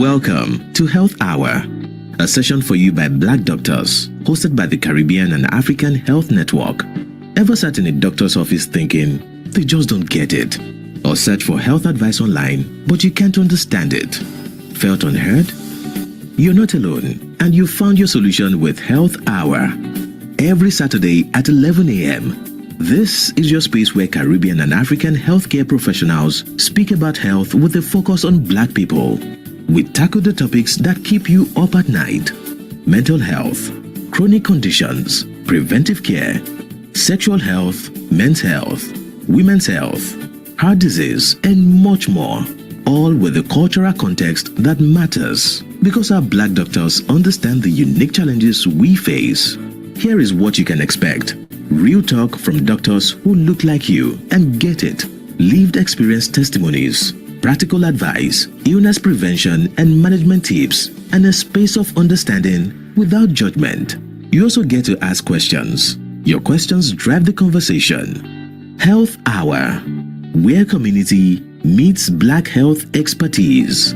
Welcome to Health Hour, a session for you by Black doctors, hosted by the Caribbean and African Health Network. Ever sat in a doctor's office thinking, they just don't get it? Or search for health advice online, but you can't understand it? Felt unheard? You're not alone, and you found your solution with Health Hour. Every Saturday at 11 a.m., this is your space where Caribbean and African healthcare professionals speak about health with a focus on Black people. We tackle the topics that keep you up at night: mental health, chronic conditions, preventive care, sexual health, men's health, women's health, heart disease, and much more. All with the cultural context that matters, because our Black doctors understand the unique challenges we face. Here is what you can expect: real talk from doctors who look like you and get it, lived experience testimonies, practical advice, illness prevention and management tips, and a space of understanding without judgment. You also get to ask questions. Your questions drive the conversation. Health Hour, where community meets Black health expertise.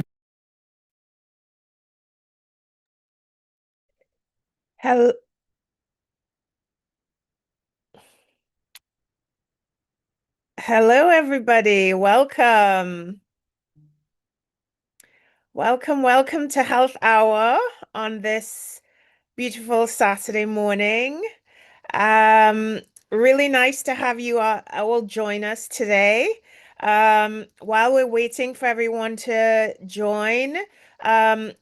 Hello. Hello, everybody. Welcome. Welcome to Health Hour on this beautiful Saturday morning. Really nice to have you all join us today. While we're waiting for everyone to join, I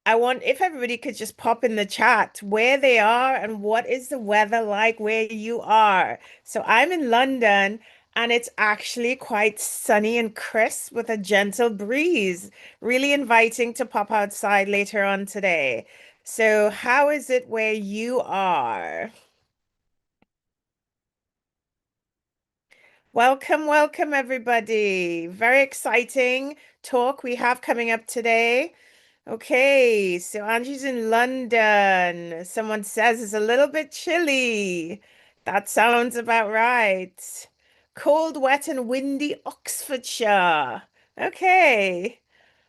want if everybody could just pop in the chat where they are and what is the weather like where you are. So I'm in London and it's actually quite sunny and crisp with a gentle breeze. Really inviting to pop outside later on today. So how is it where you are? Welcome everybody. Very exciting talk we have coming up today. Okay, so Angie's in London. Someone says it's a little bit chilly. That sounds about right. Cold, wet, and windy Oxfordshire. Okay,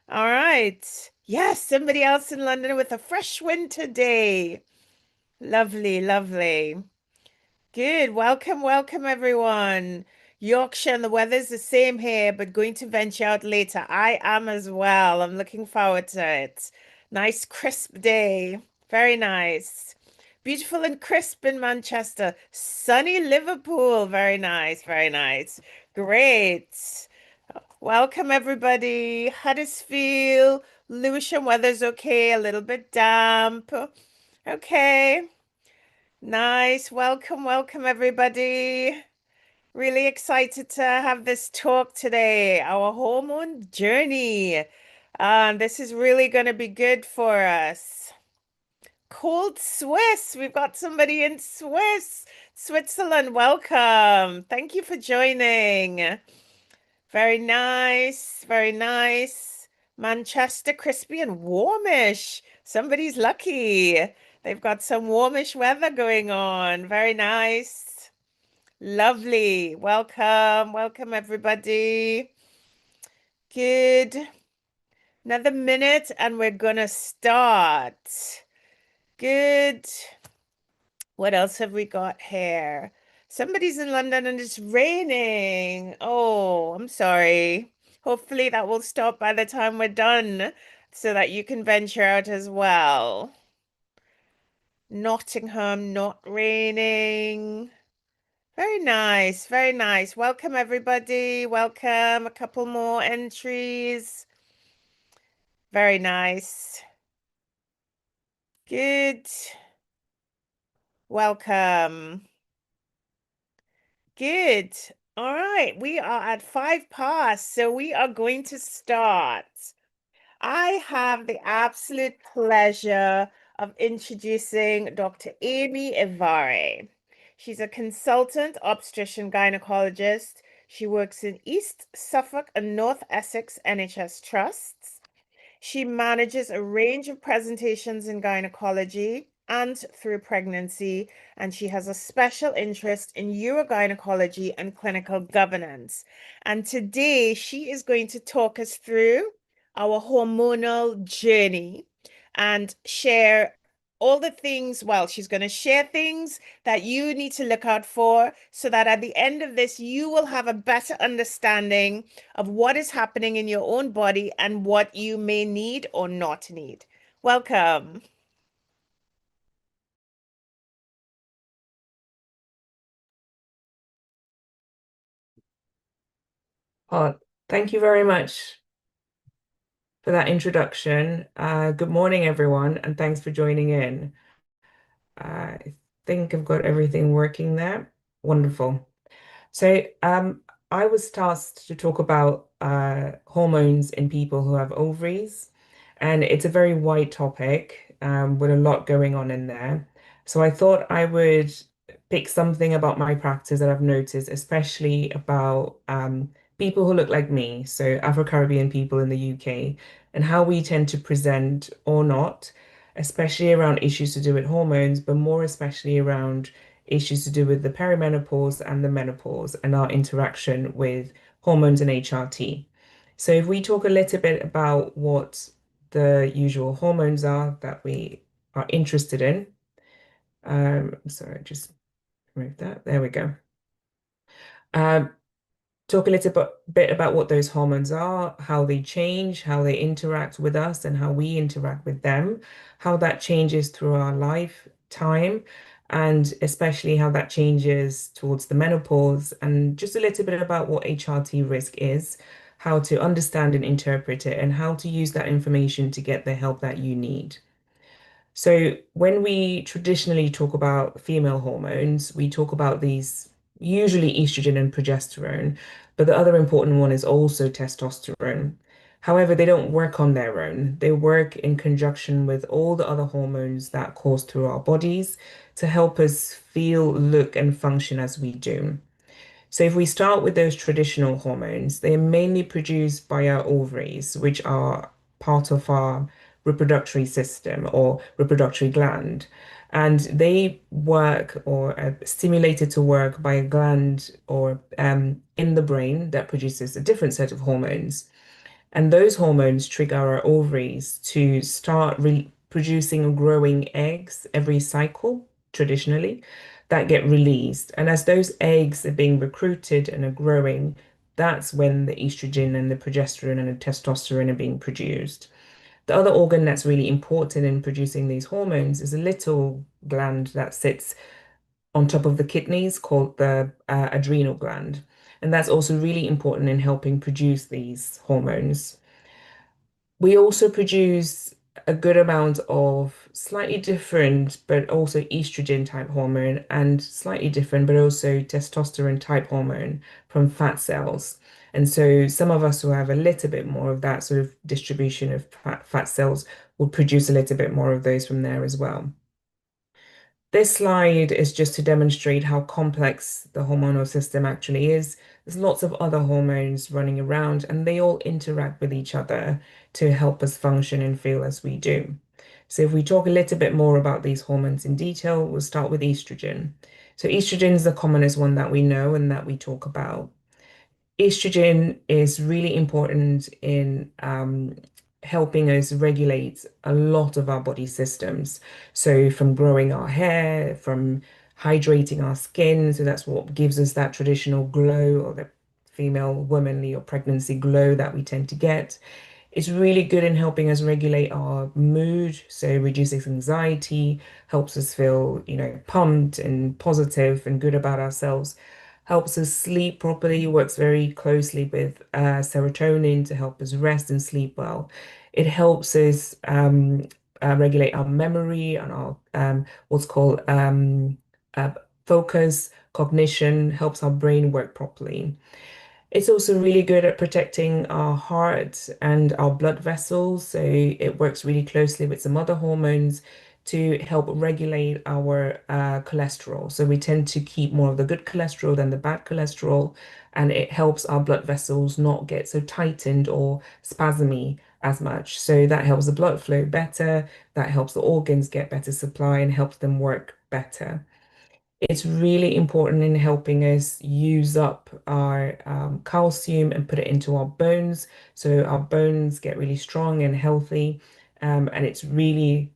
all right. Yes, somebody else in London with a fresh winter day. Lovely. Good. Welcome everyone. Yorkshire and the weather's the same here, but going to venture out later. I am as well. I'm looking forward to it. Nice crisp day. Very nice. Beautiful and crisp in Manchester. Sunny Liverpool. Very nice. Great. Welcome everybody. Huddersfield. Lewisham weather's okay. A little bit damp. Okay. Nice. Welcome everybody. Really excited to have this talk today, our hormone journey. This is really going to be good for us. Cold Swiss. We've got somebody in Switzerland. Welcome. Thank you for joining. Very nice. Manchester, crispy and warmish. Somebody's lucky. They've got some warmish weather going on. Very nice. Lovely. Welcome everybody. Good. Another minute and we're gonna start. Good. What else have we got here? Somebody's in London and it's raining. Oh, I'm sorry. Hopefully that will stop by the time we're done so that you can venture out as well. Nottingham, not raining. Very nice. Welcome, everybody. Welcome. A couple more entries. Very nice. Good. Welcome. Good. All right. We are at 5 past, so we are going to start. I have the absolute pleasure of introducing Dr. Amy Ivare. She's a consultant obstetrician gynecologist. She works in East Suffolk and North Essex NHS trusts. She manages a range of presentations in gynecology and through pregnancy, and she has a special interest in urogynecology and clinical governance. And today she is going to talk us through our hormonal journey and share all the things. Well, she's going to share things that you need to look out for so that at the end of this, you will have a better understanding of what is happening in your own body and what you may need or not need. Welcome. Oh, thank you very much for that introduction. Good morning, everyone, and thanks for joining in. I think I've got everything working there. Wonderful. So, I was tasked to talk about hormones in people who have ovaries, and it's a very wide topic with a lot going on in there. So, I thought I would pick something about my practice that I've noticed, especially about people who look like me, so Afro-Caribbean people in the UK, and how we tend to present or not, especially around issues to do with hormones, but more especially around issues to do with the perimenopause and the menopause and our interaction with hormones and HRT. So, if we talk a little bit about what the usual hormones are that we are interested in, sorry, just remove that. There we go. Um, Talk a little bit about what those hormones are, how they change, how they interact with us, and how we interact with them, how that changes through our lifetime, and especially how that changes towards the menopause, and just a little bit about what HRT risk is, how to understand and interpret it, and how to use that information to get the help that you need. So, when we traditionally talk about female hormones, we talk about these usually estrogen and progesterone, but the other important one is also testosterone. However, they don't work on their own. They work in conjunction with all the other hormones that course through our bodies to help us feel, look, and function as we do. So, if we start with those traditional hormones, they are mainly produced by our ovaries, which are part of our reproductory system or reproductory gland. And they work or are stimulated to work by a gland or in the brain that produces a different set of hormones. And those hormones trigger our ovaries to start producing and growing eggs every cycle, traditionally, that get released. And as those eggs are being recruited and are growing, that's when the estrogen and the progesterone and the testosterone are being produced. The other organ that's really important in producing these hormones is a little gland that sits on top of the kidneys called the adrenal gland. And that's also really important in helping produce these hormones. We also produce a good amount of slightly different, but also estrogen type hormone and slightly different, but also testosterone type hormone from fat cells. And so some of us who have a little bit more of that sort of distribution of fat cells will produce a little bit more of those from there as well. This slide is just to demonstrate how complex the hormonal system actually is. There's lots of other hormones running around, and they all interact with each other to help us function and feel as we do. So, if we talk a little bit more about these hormones in detail, we'll start with estrogen. So, estrogen is the commonest one that we know and that we talk about. Estrogen is really important in helping us regulate a lot of our body systems. So, from growing our hair, from hydrating our skin, so that's what gives us that traditional glow or the female womanly or pregnancy glow that we tend to get. It's really good in helping us regulate our mood, so reduces anxiety, helps us feel, pumped and positive and good about ourselves, helps us sleep properly, works very closely with serotonin to help us rest and sleep well. It helps us regulate our memory and our what's called uh, focus, cognition, helps our brain work properly. It's also really good at protecting our heart and our blood vessels. So it works really closely with some other hormones to help regulate our cholesterol. So we tend to keep more of the good cholesterol than the bad cholesterol, and it helps our blood vessels not get so tightened or spasmy as much. So that helps the blood flow better, that helps the organs get better supply and helps them work better. It's really important in helping us use up our calcium and put it into our bones. So our bones get really strong and healthy. And it's really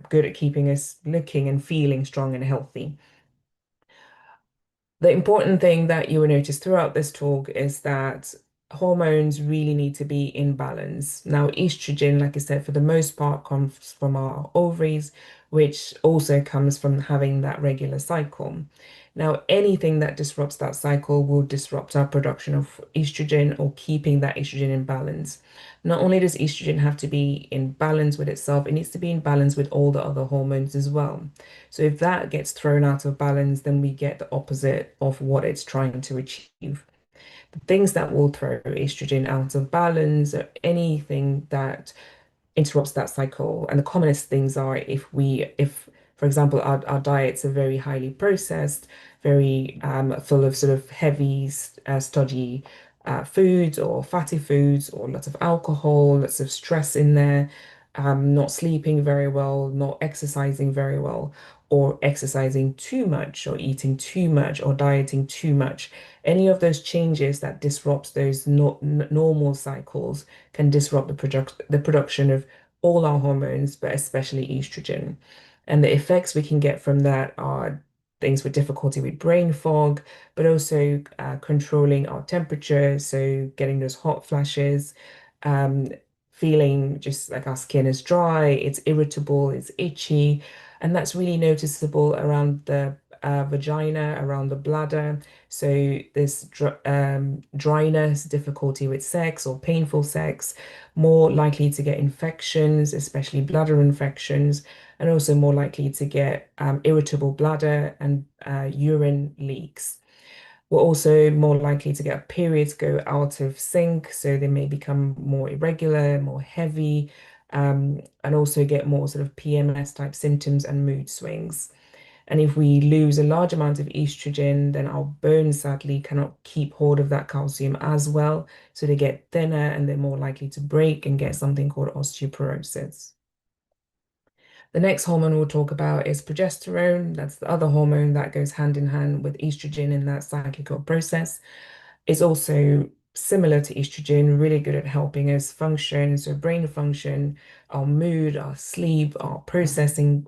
good at keeping us looking and feeling strong and healthy. The important thing that you will notice throughout this talk is that hormones really need to be in balance. Now, estrogen, like I said, for the most part comes from our ovaries, which also comes from having that regular cycle. Now, anything that disrupts that cycle will disrupt our production of estrogen or keeping that estrogen in balance. Not only does estrogen have to be in balance with itself, it needs to be in balance with all the other hormones as well. So if that gets thrown out of balance, then we get the opposite of what it's trying to achieve. The things that will throw estrogen out of balance are anything that interrupts that cycle. And the commonest things are if, for example, our diets are very highly processed, very full of sort of heavy, stodgy foods or fatty foods, or lots of alcohol, lots of stress in there, not sleeping very well, not exercising very well, or exercising too much, or eating too much, or dieting too much. Any of those changes that disrupts those normal cycles can disrupt the production of all our hormones, but especially estrogen. And the effects we can get from that are things with difficulty with brain fog, but also controlling our temperature, so getting those hot flashes, um, feeling just like our skin is dry, it's irritable, it's itchy, and that's really noticeable around the vagina, around the bladder. So this dryness, difficulty with sex or painful sex, more likely to get infections, especially bladder infections, and also more likely to get irritable bladder and urine leaks. We're also more likely to get periods go out of sync, so they may become more irregular, more heavy, and also get more sort of PMS type symptoms and mood swings. And if we lose a large amount of estrogen, then our bones sadly cannot keep hold of that calcium as well. So they get thinner and they're more likely to break and get something called osteoporosis. The next hormone we'll talk about is progesterone. That's the other hormone that goes hand in hand with estrogen in that cyclical process. It's also similar to estrogen, really good at helping us function, so brain function, our mood, our sleep, our processing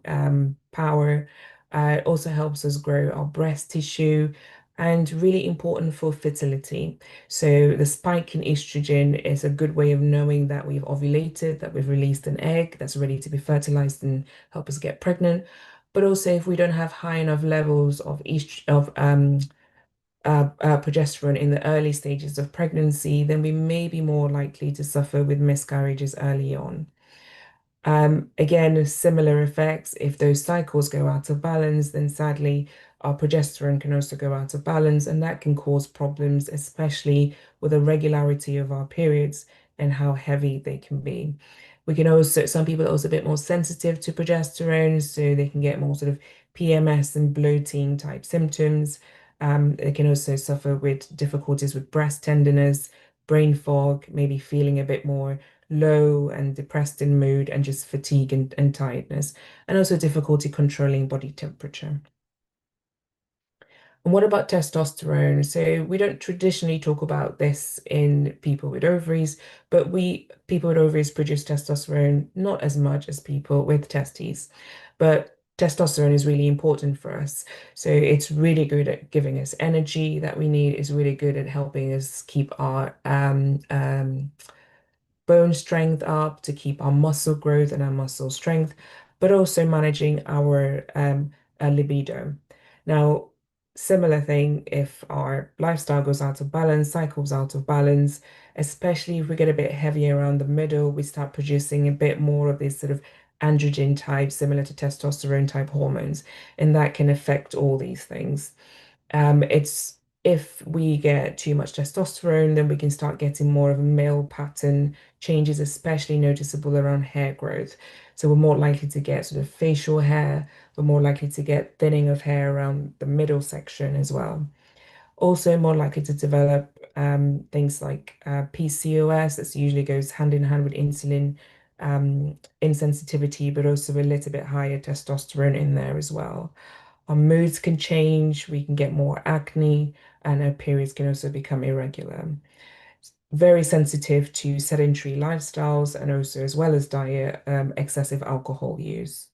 power. It also helps us grow our breast tissue, and really important for fertility. So the spike in estrogen is a good way of knowing that we've ovulated, that we've released an egg that's ready to be fertilized and help us get pregnant. But also, if we don't have high enough levels of progesterone in the early stages of pregnancy, then we may be more likely to suffer with miscarriages early on. Again, similar effects. If those cycles go out of balance, then sadly, our progesterone can also go out of balance, and that can cause problems, especially with the regularity of our periods and how heavy they can be. We can also, some people are also a bit more sensitive to progesterone, so they can get more sort of PMS and bloating type symptoms. They can also suffer with difficulties with breast tenderness, brain fog, maybe feeling a bit more low and depressed in mood, and just fatigue and tiredness, and also difficulty controlling body temperature. And what about testosterone? So we don't traditionally talk about this in people with ovaries, but people with ovaries produce testosterone not as much as people with testes. But testosterone is really important for us. So it's really good at giving us energy that we need. It's really good at helping us keep our bone strength up, to keep our muscle growth and our muscle strength, but also managing our libido. Now, similar thing if our lifestyle goes out of balance, cycles out of balance, especially if we get a bit heavier around the middle, we start producing a bit more of these sort of androgen type, similar to testosterone type hormones, and that can affect all these things. It's if we get too much testosterone, then we can start getting more of a male pattern changes, especially noticeable around hair growth. So we're more likely to get sort of facial hair, we're more likely to get thinning of hair around the middle section as well. Also more likely to develop things like PCOS. That usually goes hand in hand with insulin insensitivity, but also a little bit higher testosterone in there as well. Our moods can change, we can get more acne, and our periods can also become irregular. Very sensitive to sedentary lifestyles and also, as well as diet, excessive alcohol use.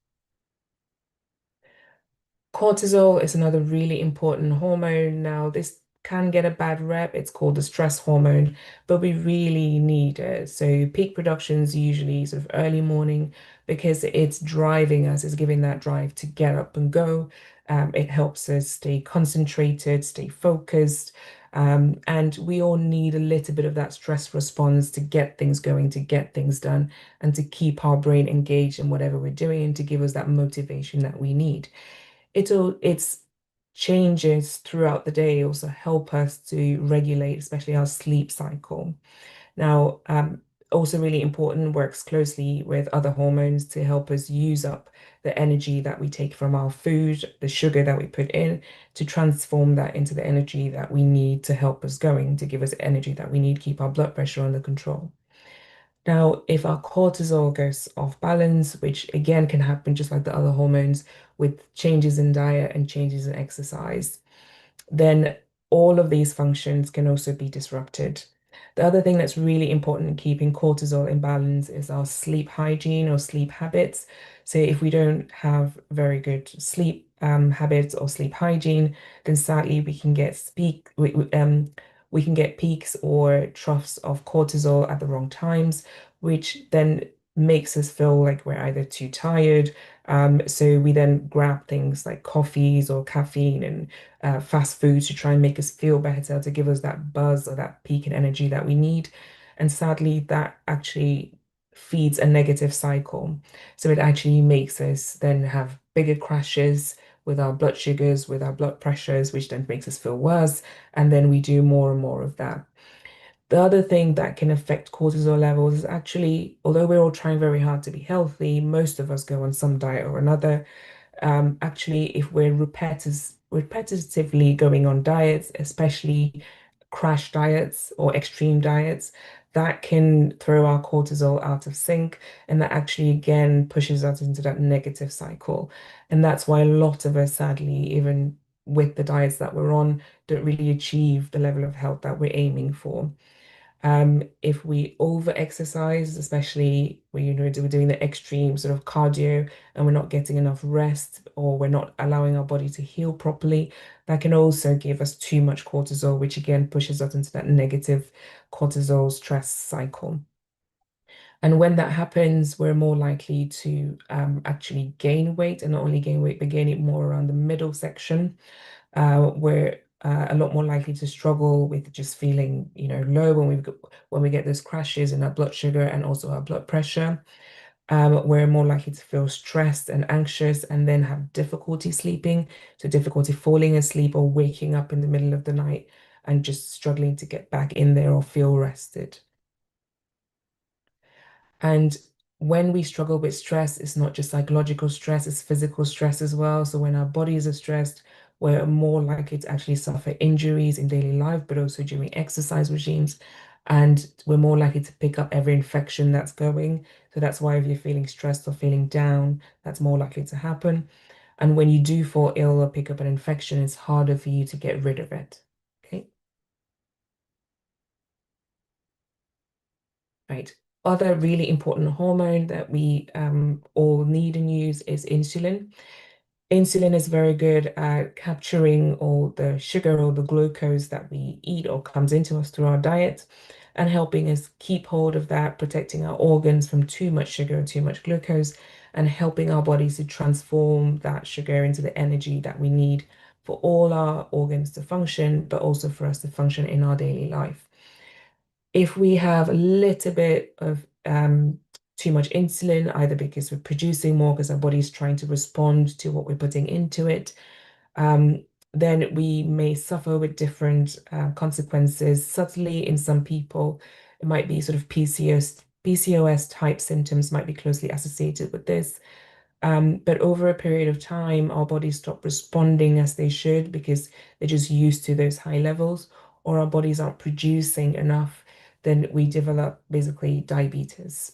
Cortisol is another really important hormone. Now, this can get a bad rep. It's called the stress hormone, but we really need it. So peak production is usually sort of early morning because it's driving us, it's giving that drive to get up and go. It helps us stay concentrated, stay focused. And we all need a little bit of that stress response to get things going, to get things done, and to keep our brain engaged in whatever we're doing and to give us that motivation that we need. Its changes throughout the day also help us to regulate, especially our sleep cycle. Now, also really important, works closely with other hormones to help us use up the energy that we take from our food, the sugar that we put in, to transform that into the energy that we need to help us going, to give us the energy that we need, keep our blood pressure under control. Now, if our cortisol goes off balance, which again can happen just like the other hormones with changes in diet and changes in exercise, then all of these functions can also be disrupted. The other thing that's really important in keeping cortisol in balance is our sleep hygiene or sleep habits. So if we don't have very good sleep habits or sleep hygiene, then sadly we can get peaks or troughs of cortisol at the wrong times, which then makes us feel like we're either too tired. So we then grab things like coffees or caffeine and fast foods to try and make us feel better, to give us that buzz or that peak in energy that we need. And sadly, that actually feeds a negative cycle. So it actually makes us then have bigger crashes with our blood sugars, with our blood pressures, which then makes us feel worse. And then we do more and more of that. The other thing that can affect cortisol levels is actually, although we're all trying very hard to be healthy, most of us go on some diet or another. Actually, if we're repetitively going on diets, especially crash diets or extreme diets, that can throw our cortisol out of sync, and that actually again pushes us into that negative cycle. And that's why a lot of us, sadly, even with the diets that we're on, don't really achieve the level of health that we're aiming for. If we over exercise, especially when we're doing the extreme sort of cardio and we're not getting enough rest or we're not allowing our body to heal properly, that can also give us too much cortisol, which again pushes us into that negative cortisol stress cycle. And when that happens, we're more likely to actually gain weight, and not only gain weight, but gain it more around the middle section. We're a lot more likely to struggle with just feeling, low when we get those crashes in our blood sugar and also our blood pressure. We're more likely to feel stressed and anxious and then have difficulty sleeping, so difficulty falling asleep or waking up in the middle of the night and just struggling to get back in there or feel rested. And when we struggle with stress, it's not just psychological stress, it's physical stress as well. So when our bodies are stressed, we're more likely to actually suffer injuries in daily life, but also during exercise regimes. And we're more likely to pick up every infection that's going. So that's why if you're feeling stressed or feeling down, that's more likely to happen. And when you do fall ill or pick up an infection, it's harder for you to get rid of it. Okay. Right. Other really important hormone that we all need and use is insulin. Insulin is very good at capturing all the sugar or the glucose that we eat or comes into us through our diet and helping us keep hold of that, protecting our organs from too much sugar and too much glucose, and helping our bodies to transform that sugar into the energy that we need for all our organs to function, but also for us to function in our daily life. If we have a little bit of too much insulin, either because we're producing more because our body's trying to respond to what we're putting into it, um, then we may suffer with different consequences. Subtly, in some people, it might be sort of PCOS type symptoms might be closely associated with this. But over a period of time, our bodies stop responding as they should because they're just used to those high levels, or our bodies aren't producing enough, then we develop basically diabetes.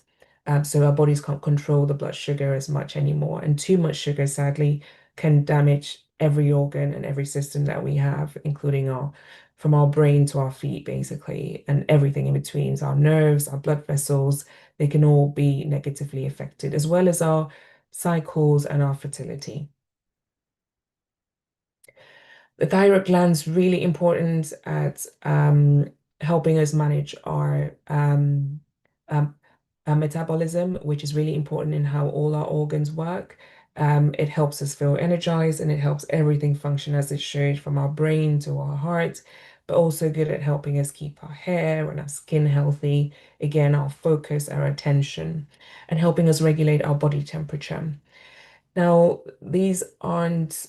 So our bodies can't control the blood sugar as much anymore. And too much sugar, sadly, can damage every organ and every system that we have, including from our brain to our feet, basically, and everything in between. So our nerves, our blood vessels, they can all be negatively affected, as well as our cycles and our fertility. The thyroid gland's really important at helping us manage um, our metabolism, which is really important in how all our organs work. It helps us feel energized and it helps everything function as it should, from our brain to our heart, but also good at helping us keep our hair and our skin healthy. Again, our focus, our attention, and helping us regulate our body temperature. Now, these aren't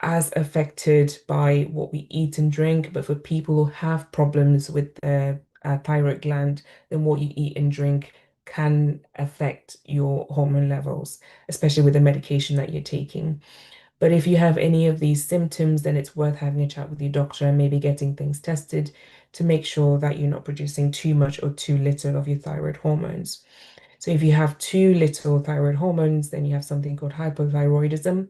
as affected by what we eat and drink, but for people who have problems with their thyroid gland, then what you eat and drink can affect your hormone levels, especially with the medication that you're taking. But if you have any of these symptoms, then it's worth having a chat with your doctor and maybe getting things tested to make sure that you're not producing too much or too little of your thyroid hormones. So if you have too little thyroid hormones, then you have something called hypothyroidism.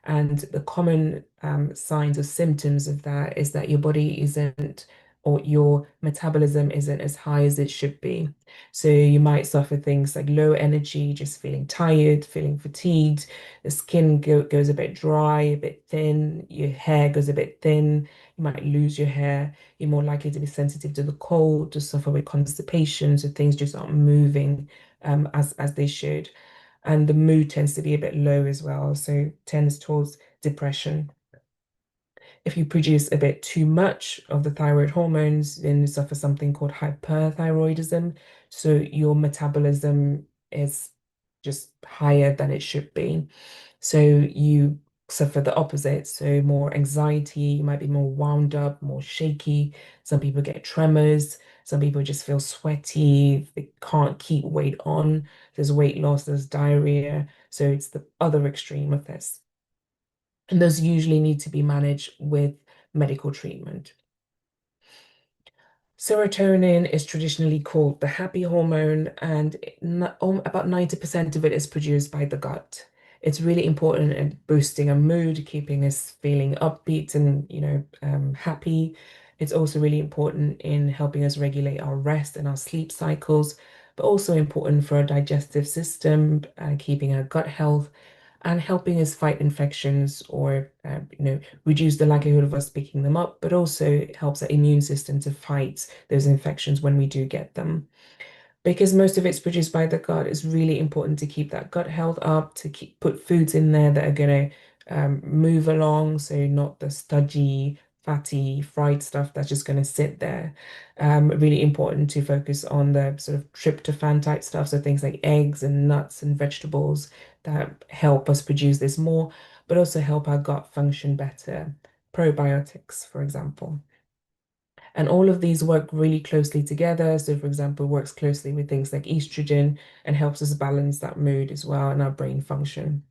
And the common signs or symptoms of that is that your body isn't, or your metabolism isn't as high as it should be. So you might suffer things like low energy, just feeling tired, feeling fatigued. The skin goes a bit dry, a bit thin. Your hair goes a bit thin. You might lose your hair. You're more likely to be sensitive to the cold, to suffer with constipation. So things just aren't moving as they should. And the mood tends to be a bit low as well, so tends towards depression. If you produce a bit too much of the thyroid hormones, then you suffer something called hyperthyroidism. So your metabolism is just higher than it should be. So you suffer the opposite. So more anxiety, you might be more wound up, more shaky. Some people get tremors. Some people just feel sweaty. They can't keep weight on. There's weight loss, there's diarrhea. So it's the other extreme of this. And those usually need to be managed with medical treatment. Serotonin is traditionally called the happy hormone, and about 90% of it is produced by the gut. It's really important in boosting a mood, keeping us feeling upbeat and, happy. It's also really important in helping us regulate our rest and our sleep cycles, but also important for our digestive system, keeping our gut health and helping us fight infections or reduce the likelihood of us picking them up, but also it helps our immune system to fight those infections when we do get them. Because most of it's produced by the gut, it's really important to keep that gut health up, to put foods in there that are going to move along, so not the stodgy, fatty, fried stuff that's just going to sit there. Really important to focus on the sort of tryptophan type stuff, so things like eggs and nuts and vegetables that help us produce this more, but also help our gut function better. Probiotics, for example. And all of these work really closely together. So, for example, works closely with things like estrogen and helps us balance that mood as well and our brain function.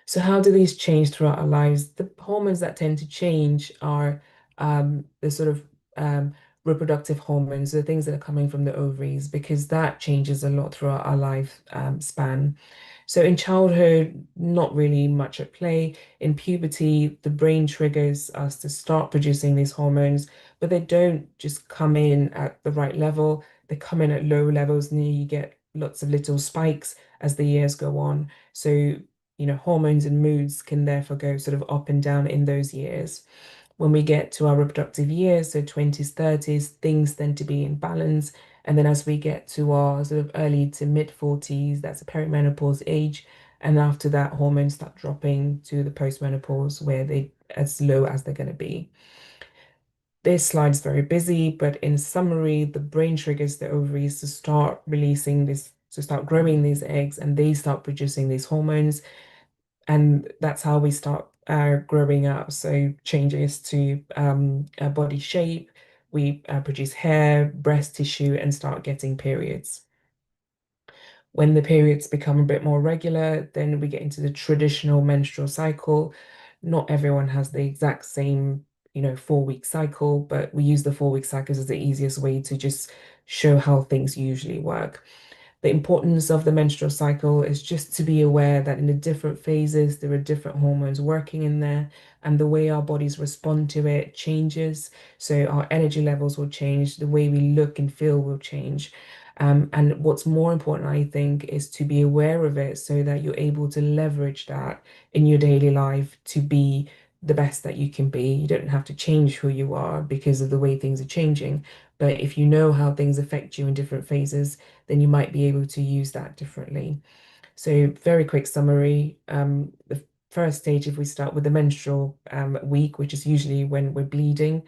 So how do these change throughout our lives? The hormones that tend to change are the sort of reproductive hormones, the things that are coming from the ovaries, because that changes a lot throughout our life span. So in childhood, not really much at play. In puberty, the brain triggers us to start producing these hormones, but they don't just come in at the right level. They come in at low levels, and you get lots of little spikes as the years go on. So hormones and moods can therefore go sort of up and down in those years. When we get to our reproductive years, so 20s, 30s, things tend to be in balance. And then as we get to our sort of early to mid 40s, that's a perimenopause age. And after that, hormones start dropping to the postmenopause where they as low as they're going to be. This slide is very busy, but in summary, the brain triggers the ovaries to start releasing this, to start growing these eggs, and they start producing these hormones. And that's how we start growing up. So changes to our body shape, we produce hair, breast tissue, and start getting periods. When the periods become a bit more regular, then we get into the traditional menstrual cycle. Not everyone has the exact same, 4-week cycle, but we use the 4-week cycles as the easiest way to just show how things usually work. The importance of the menstrual cycle is just to be aware that in the different phases, there are different hormones working in there, and the way our bodies respond to it changes. So our energy levels will change, the way we look and feel will change. And what's more important, I think, is to be aware of it so that you're able to leverage that in your daily life to be the best that you can be. You don't have to change who you are because of the way things are changing. But if you know how things affect you in different phases, then you might be able to use that differently. So, very quick summary. The first stage, if we start with the menstrual week, which is usually when we're bleeding,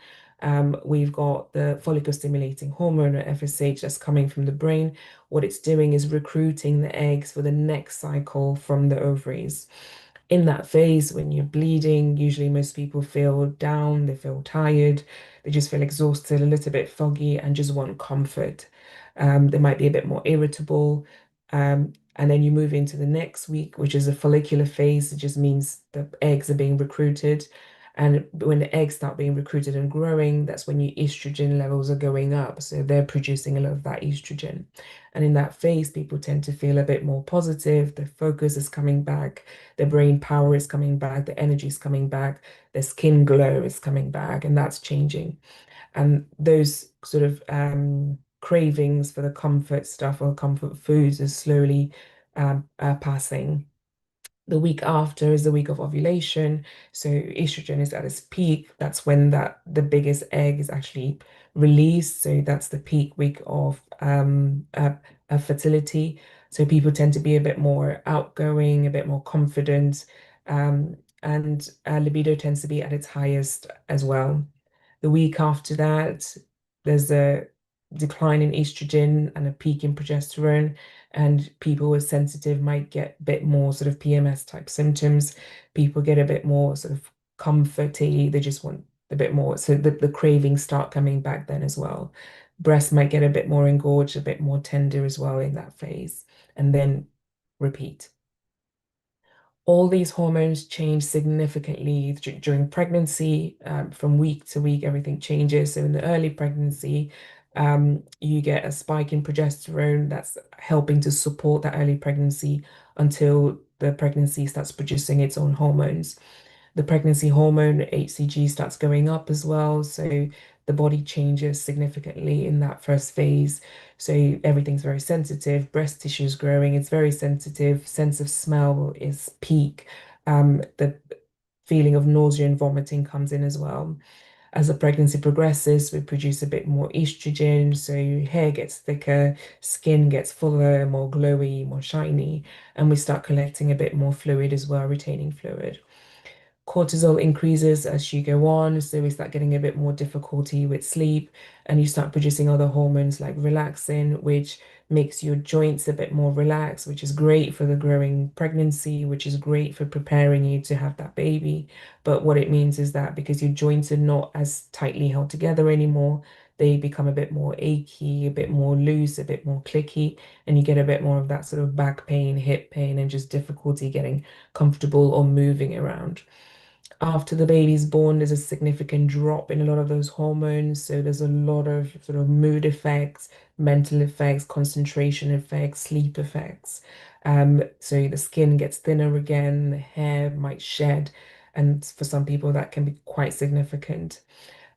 we've got the follicle stimulating hormone or FSH that's coming from the brain. What it's doing is recruiting the eggs for the next cycle from the ovaries. In that phase, when you're bleeding, usually most people feel down, they feel tired, they just feel exhausted, a little bit foggy, and just want comfort. They might be a bit more irritable. And then you move into the next week, which is a follicular phase. It just means the eggs are being recruited. And when the eggs start being recruited and growing, that's when your estrogen levels are going up. So they're producing a lot of that estrogen. And in that phase, people tend to feel a bit more positive. Their focus is coming back, their brain power is coming back, the energy is coming back, their skin glow is coming back, and that's changing. And those sort of cravings for the comfort stuff or comfort foods is slowly passing. The week after is the week of ovulation. So estrogen is at its peak. That's when the biggest egg is actually released. So that's the peak week of fertility. So people tend to be a bit more outgoing, a bit more confident, and libido tends to be at its highest as well. The week after that, there's a decline in estrogen and a peak in progesterone, and people with sensitive might get a bit more sort of PMS type symptoms. People get a bit more sort of comforty, they just want a bit more. So the cravings start coming back then as well. Breasts might get a bit more engorged, a bit more tender as well in that phase, and then repeat. All these hormones change significantly during pregnancy. From week to week, everything changes. So in the early pregnancy, you get a spike in progesterone that's helping to support that early pregnancy until the pregnancy starts producing its own hormones. The pregnancy hormone, HCG, starts going up as well. So the body changes significantly in that first phase. So everything's very sensitive, breast tissue is growing, it's very sensitive, sense of smell is peak. The feeling of nausea and vomiting comes in as well. As the pregnancy progresses, we produce a bit more estrogen, so your hair gets thicker, skin gets fuller, more glowy, more shiny, and we start collecting a bit more fluid as well, retaining fluid. Cortisol increases as you go on, so we start getting a bit more difficulty with sleep, and you start producing other hormones like relaxin, which makes your joints a bit more relaxed, which is great for the growing pregnancy, which is great for preparing you to have that baby. But what it means is that because your joints are not as tightly held together anymore, they become a bit more achy, a bit more loose, a bit more clicky, and you get a bit more of that sort of back pain, hip pain, and just difficulty getting comfortable or moving around. After the baby's born, there's a significant drop in a lot of those hormones. So there's a lot of sort of mood effects, mental effects, concentration effects, sleep effects. So the skin gets thinner again, the hair might shed, and for some people that can be quite significant.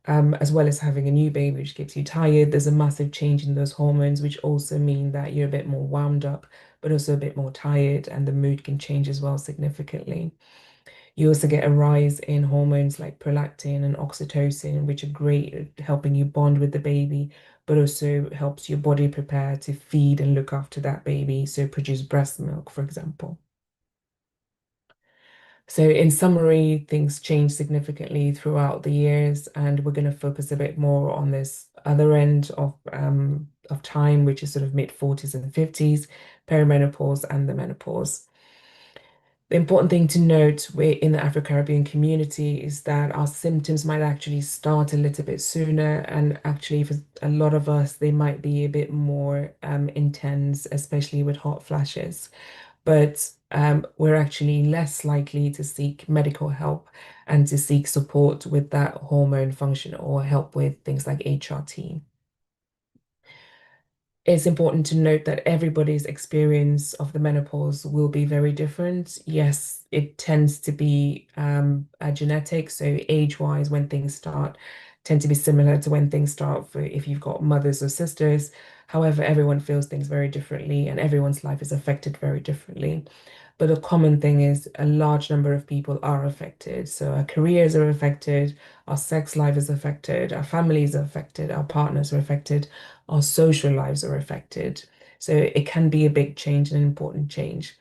As well as having a new baby, which gets you tired, there's a massive change in those hormones, which also mean that you're a bit more wound up, but also a bit more tired, and the mood can change as well significantly. You also get a rise in hormones like prolactin and oxytocin, which are great at helping you bond with the baby, but also helps your body prepare to feed and look after that baby, so produce breast milk, for example. So in summary, things change significantly throughout the years, and we're going to focus a bit more on this other end of time, which is sort of mid 40s and 50s, perimenopause and the menopause. The important thing to note in the Afro-Caribbean community is that our symptoms might actually start a little bit sooner, and actually for a lot of us, they might be a bit more intense, especially with hot flashes. But we're actually less likely to seek medical help and to seek support with that hormone function or help with things like HRT. It's important to note that everybody's experience of the menopause will be very different. Yes, it tends to be a genetic, so age-wise, when things start, tend to be similar to when things start for if you've got mothers or sisters. However, everyone feels things very differently, and everyone's life is affected very differently. But a common thing is a large number of people are affected. So our careers are affected, our sex life is affected, our families are affected, our partners are affected, our social lives are affected. So it can be a big change, an important change.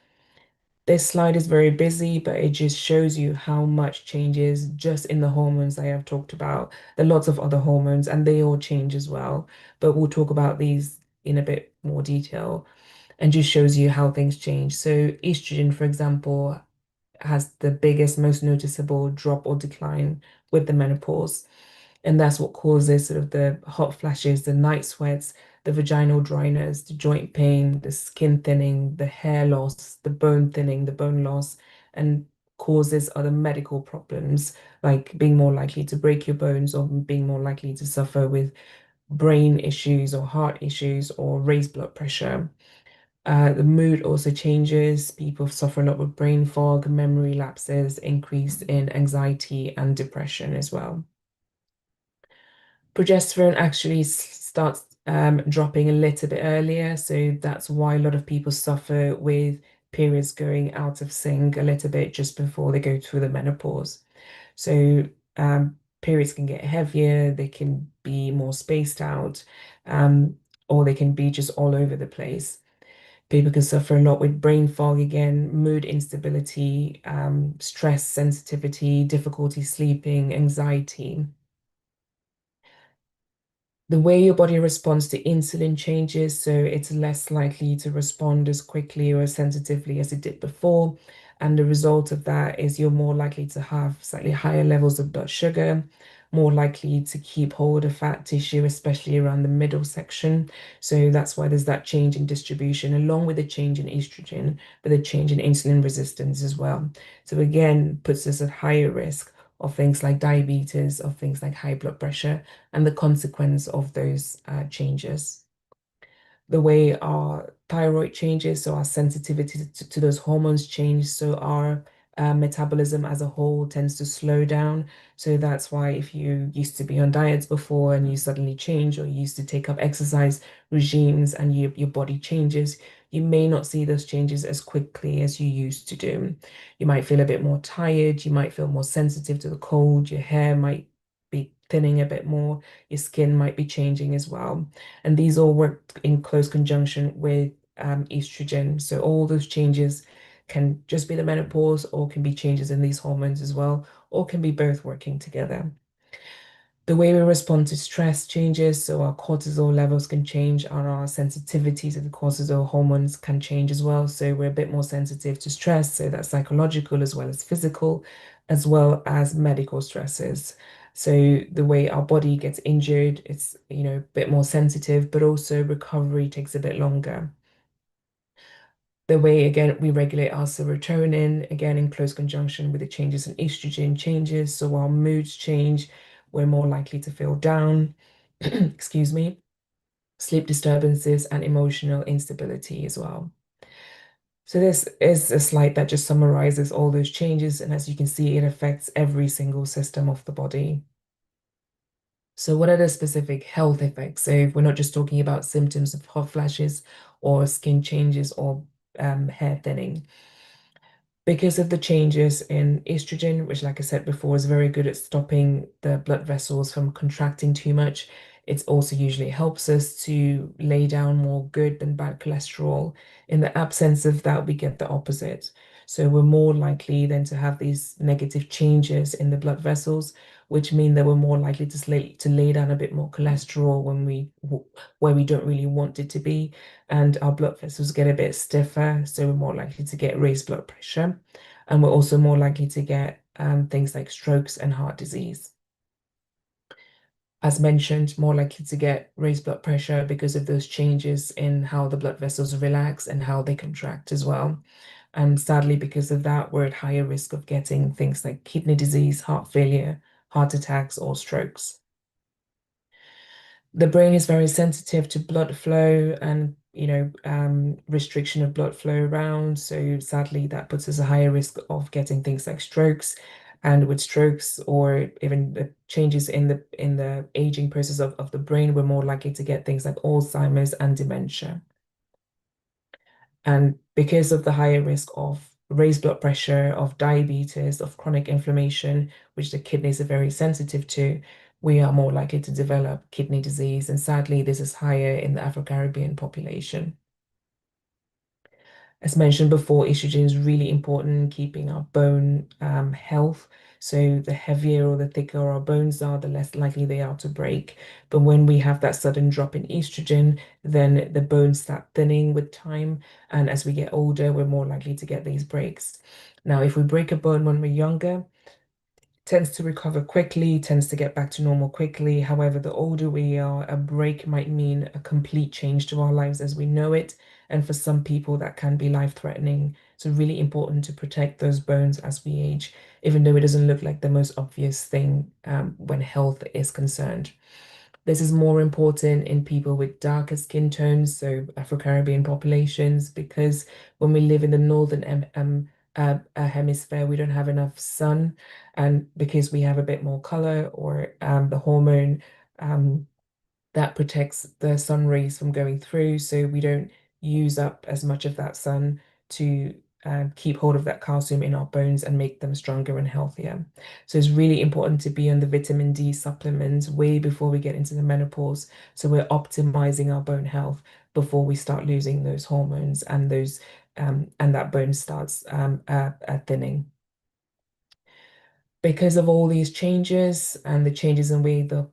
This slide is very busy, but it just shows you how much changes just in the hormones I have talked about. There are lots of other hormones and they all change as well, but we'll talk about these in a bit more detail and just shows you how things change. So estrogen, for example, has the biggest, most noticeable drop or decline with the menopause. And that's what causes sort of the hot flashes, the night sweats, the vaginal dryness, the joint pain, the skin thinning, the hair loss, the bone thinning, the bone loss, and causes other medical problems like being more likely to break your bones or being more likely to suffer with brain issues or heart issues or raised blood pressure. The mood also changes. People suffer a lot with brain fog, memory lapses, increase in anxiety and depression as well. Progesterone actually starts dropping a little bit earlier, so that's why a lot of people suffer with periods going out of sync a little bit just before they go through the menopause. So periods can get heavier, they can be more spaced out, or they can be just all over the place. People can suffer a lot with brain fog again, mood instability, stress sensitivity, difficulty sleeping, anxiety. The way your body responds to insulin changes, so it's less likely to respond as quickly or as sensitively as it did before. And the result of that is you're more likely to have slightly higher levels of blood sugar, more likely to keep hold of fat tissue, especially around the middle section. So that's why there's that change in distribution, along with a change in estrogen, but a change in insulin resistance as well. So again, puts us at higher risk of things like diabetes, of things like high blood pressure and the consequence of those changes. The way our thyroid changes, so our sensitivity to those hormones change, so our metabolism as a whole tends to slow down. So that's why if you used to be on diets before and you suddenly change, or you used to take up exercise regimes and your body changes, you may not see those changes as quickly as you used to do. You might feel a bit more tired, you might feel more sensitive to the cold, your hair might be thinning a bit more, your skin might be changing as well. And these all work in close conjunction with estrogen. So all those changes can just be the menopause or can be changes in these hormones as well, or can be both working together. The way we respond to stress changes, so our cortisol levels can change and our sensitivity to the cortisol hormones can change as well. So we're a bit more sensitive to stress, so that's psychological as well as physical, as well as medical stresses. So the way our body gets injured, it's, a bit more sensitive, but also recovery takes a bit longer. The way, again, we regulate our serotonin, again, in close conjunction with the changes in estrogen changes. So our moods change, we're more likely to feel down, excuse me, sleep disturbances, and emotional instability as well. So this is a slide that just summarizes all those changes. And as you can see, it affects every single system of the body. So what are the specific health effects? So if we're not just talking about symptoms of hot flashes or skin changes or hair thinning. Because of the changes in estrogen, which, like I said before, is very good at stopping the blood vessels from contracting too much, it also usually helps us to lay down more good than bad cholesterol. In the absence of that, we get the opposite. So we're more likely then to have these negative changes in the blood vessels, which mean that we're more likely to lay down a bit more cholesterol where we don't really want it to be, and our blood vessels get a bit stiffer, so we're more likely to get raised blood pressure, and we're also more likely to get things like strokes and heart disease. As mentioned, more likely to get raised blood pressure because of those changes in how the blood vessels relax and how they contract as well. And sadly, because of that, we're at higher risk of getting things like kidney disease, heart failure, heart attacks, or strokes. The brain is very sensitive to blood flow and, restriction of blood flow around. So sadly, that puts us a higher risk of getting things like strokes. And with strokes or even the changes in the aging process of the brain, we're more likely to get things like Alzheimer's and dementia. And because of the higher risk of raised blood pressure, of diabetes, of chronic inflammation, which the kidneys are very sensitive to, we are more likely to develop kidney disease. And sadly, this is higher in the Afro-Caribbean population. As mentioned before, estrogen is really important in keeping our bone health. So the heavier or the thicker our bones are, the less likely they are to break. But when we have that sudden drop in estrogen, then the bones start thinning with time. And as we get older, we're more likely to get these breaks. Now, if we break a bone when we're younger, tends to recover quickly, tends to get back to normal quickly. However, the older we are, a break might mean a complete change to our lives as we know it. And for some people, that can be life-threatening. So really important to protect those bones as we age, even though it doesn't look like the most obvious thing when health is concerned. This is more important in people with darker skin tones, so Afro-Caribbean populations, because when we live in the northern hemisphere, we don't have enough sun, and because we have a bit more color or the hormone um, that protects the sun rays from going through, so we don't use up as much of that sun to keep hold of that calcium in our bones and make them stronger and healthier. So it's really important to be on the vitamin D supplements way before we get into the menopause, so we're optimizing our bone health before we start losing those hormones and those and that bone starts thinning. Because of all these changes and the changes in the way the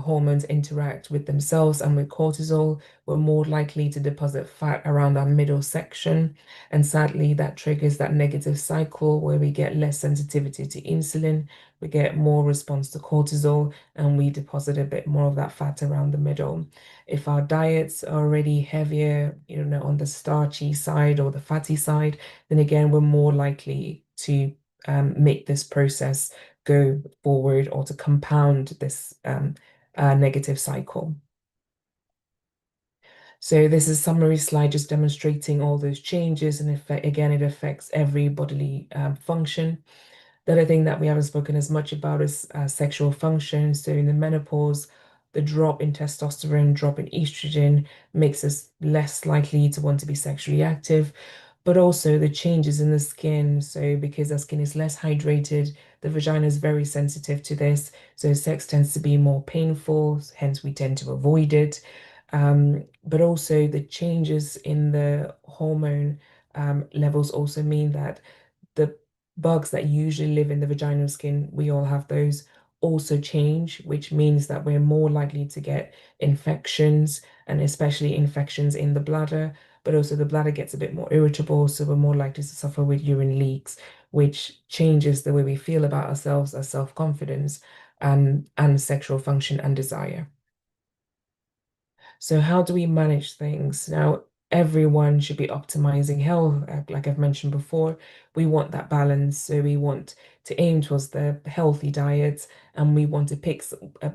hormones interact with themselves and with cortisol, we're more likely to deposit fat around our middle section. And sadly, that triggers that negative cycle where we get less sensitivity to insulin, we get more response to cortisol, and we deposit a bit more of that fat around the middle. If our diets are already heavier, on the starchy side or the fatty side, then again, we're more likely to make this process go forward or to compound this negative cycle. So this is a summary slide just demonstrating all those changes, and again, it affects every bodily function. The other thing that we haven't spoken as much about is sexual function. So in the menopause, the drop in testosterone, drop in estrogen makes us less likely to want to be sexually active, but also the changes in the skin. So because our skin is less hydrated, the vagina is very sensitive to this. So sex tends to be more painful, hence we tend to avoid it. But also the changes in the hormone levels also mean that the bugs that usually live in the vaginal skin, we all have those, also change, which means that we're more likely to get infections, and especially infections in the bladder. But also the bladder gets a bit more irritable, so we're more likely to suffer with urine leaks, which changes the way we feel about ourselves, our self-confidence, and sexual function and desire. So how do we manage things? Now, everyone should be optimizing health. Like I've mentioned before, we want that balance. So we want to aim towards the healthy diet, and we want to pick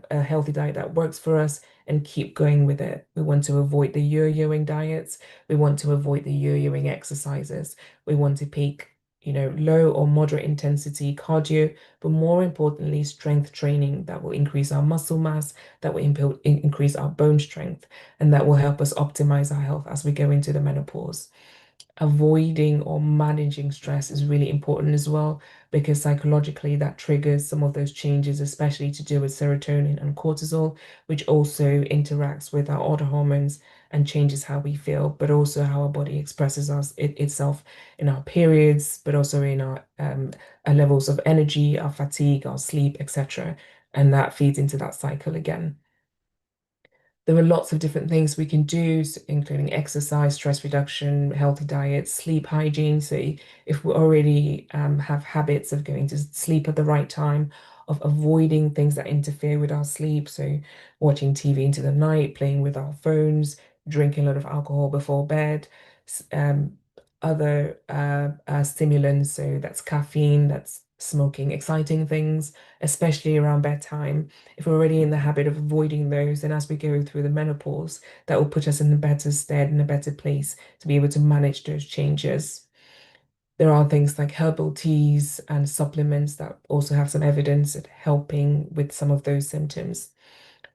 a healthy diet that works for us and keep going with it. We want to avoid the yo-yoing diets. We want to avoid the yo-yoing exercises. We want to pick, low or moderate intensity cardio, but more importantly, strength training that will increase our muscle mass, that will increase our bone strength, and that will help us optimize our health as we go into the menopause. Avoiding or managing stress is really important as well, because psychologically that triggers some of those changes, especially to do with serotonin and cortisol, which also interacts with our other hormones and changes how we feel, but also how our body expresses itself in our periods, but also in our levels of energy, our fatigue, our sleep, etc. And that feeds into that cycle again. There are lots of different things we can do, including exercise, stress reduction, healthy diet, sleep hygiene. So if we already have habits of going to sleep at the right time, of avoiding things that interfere with our sleep, so watching TV into the night, playing with our phones, drinking a lot of alcohol before bed, other stimulants, so that's caffeine, that's smoking, exciting things, especially around bedtime. If we're already in the habit of avoiding those, then as we go through the menopause, that will put us in a better stead, in a better place to be able to manage those changes. There are things like herbal teas and supplements that also have some evidence at helping with some of those symptoms.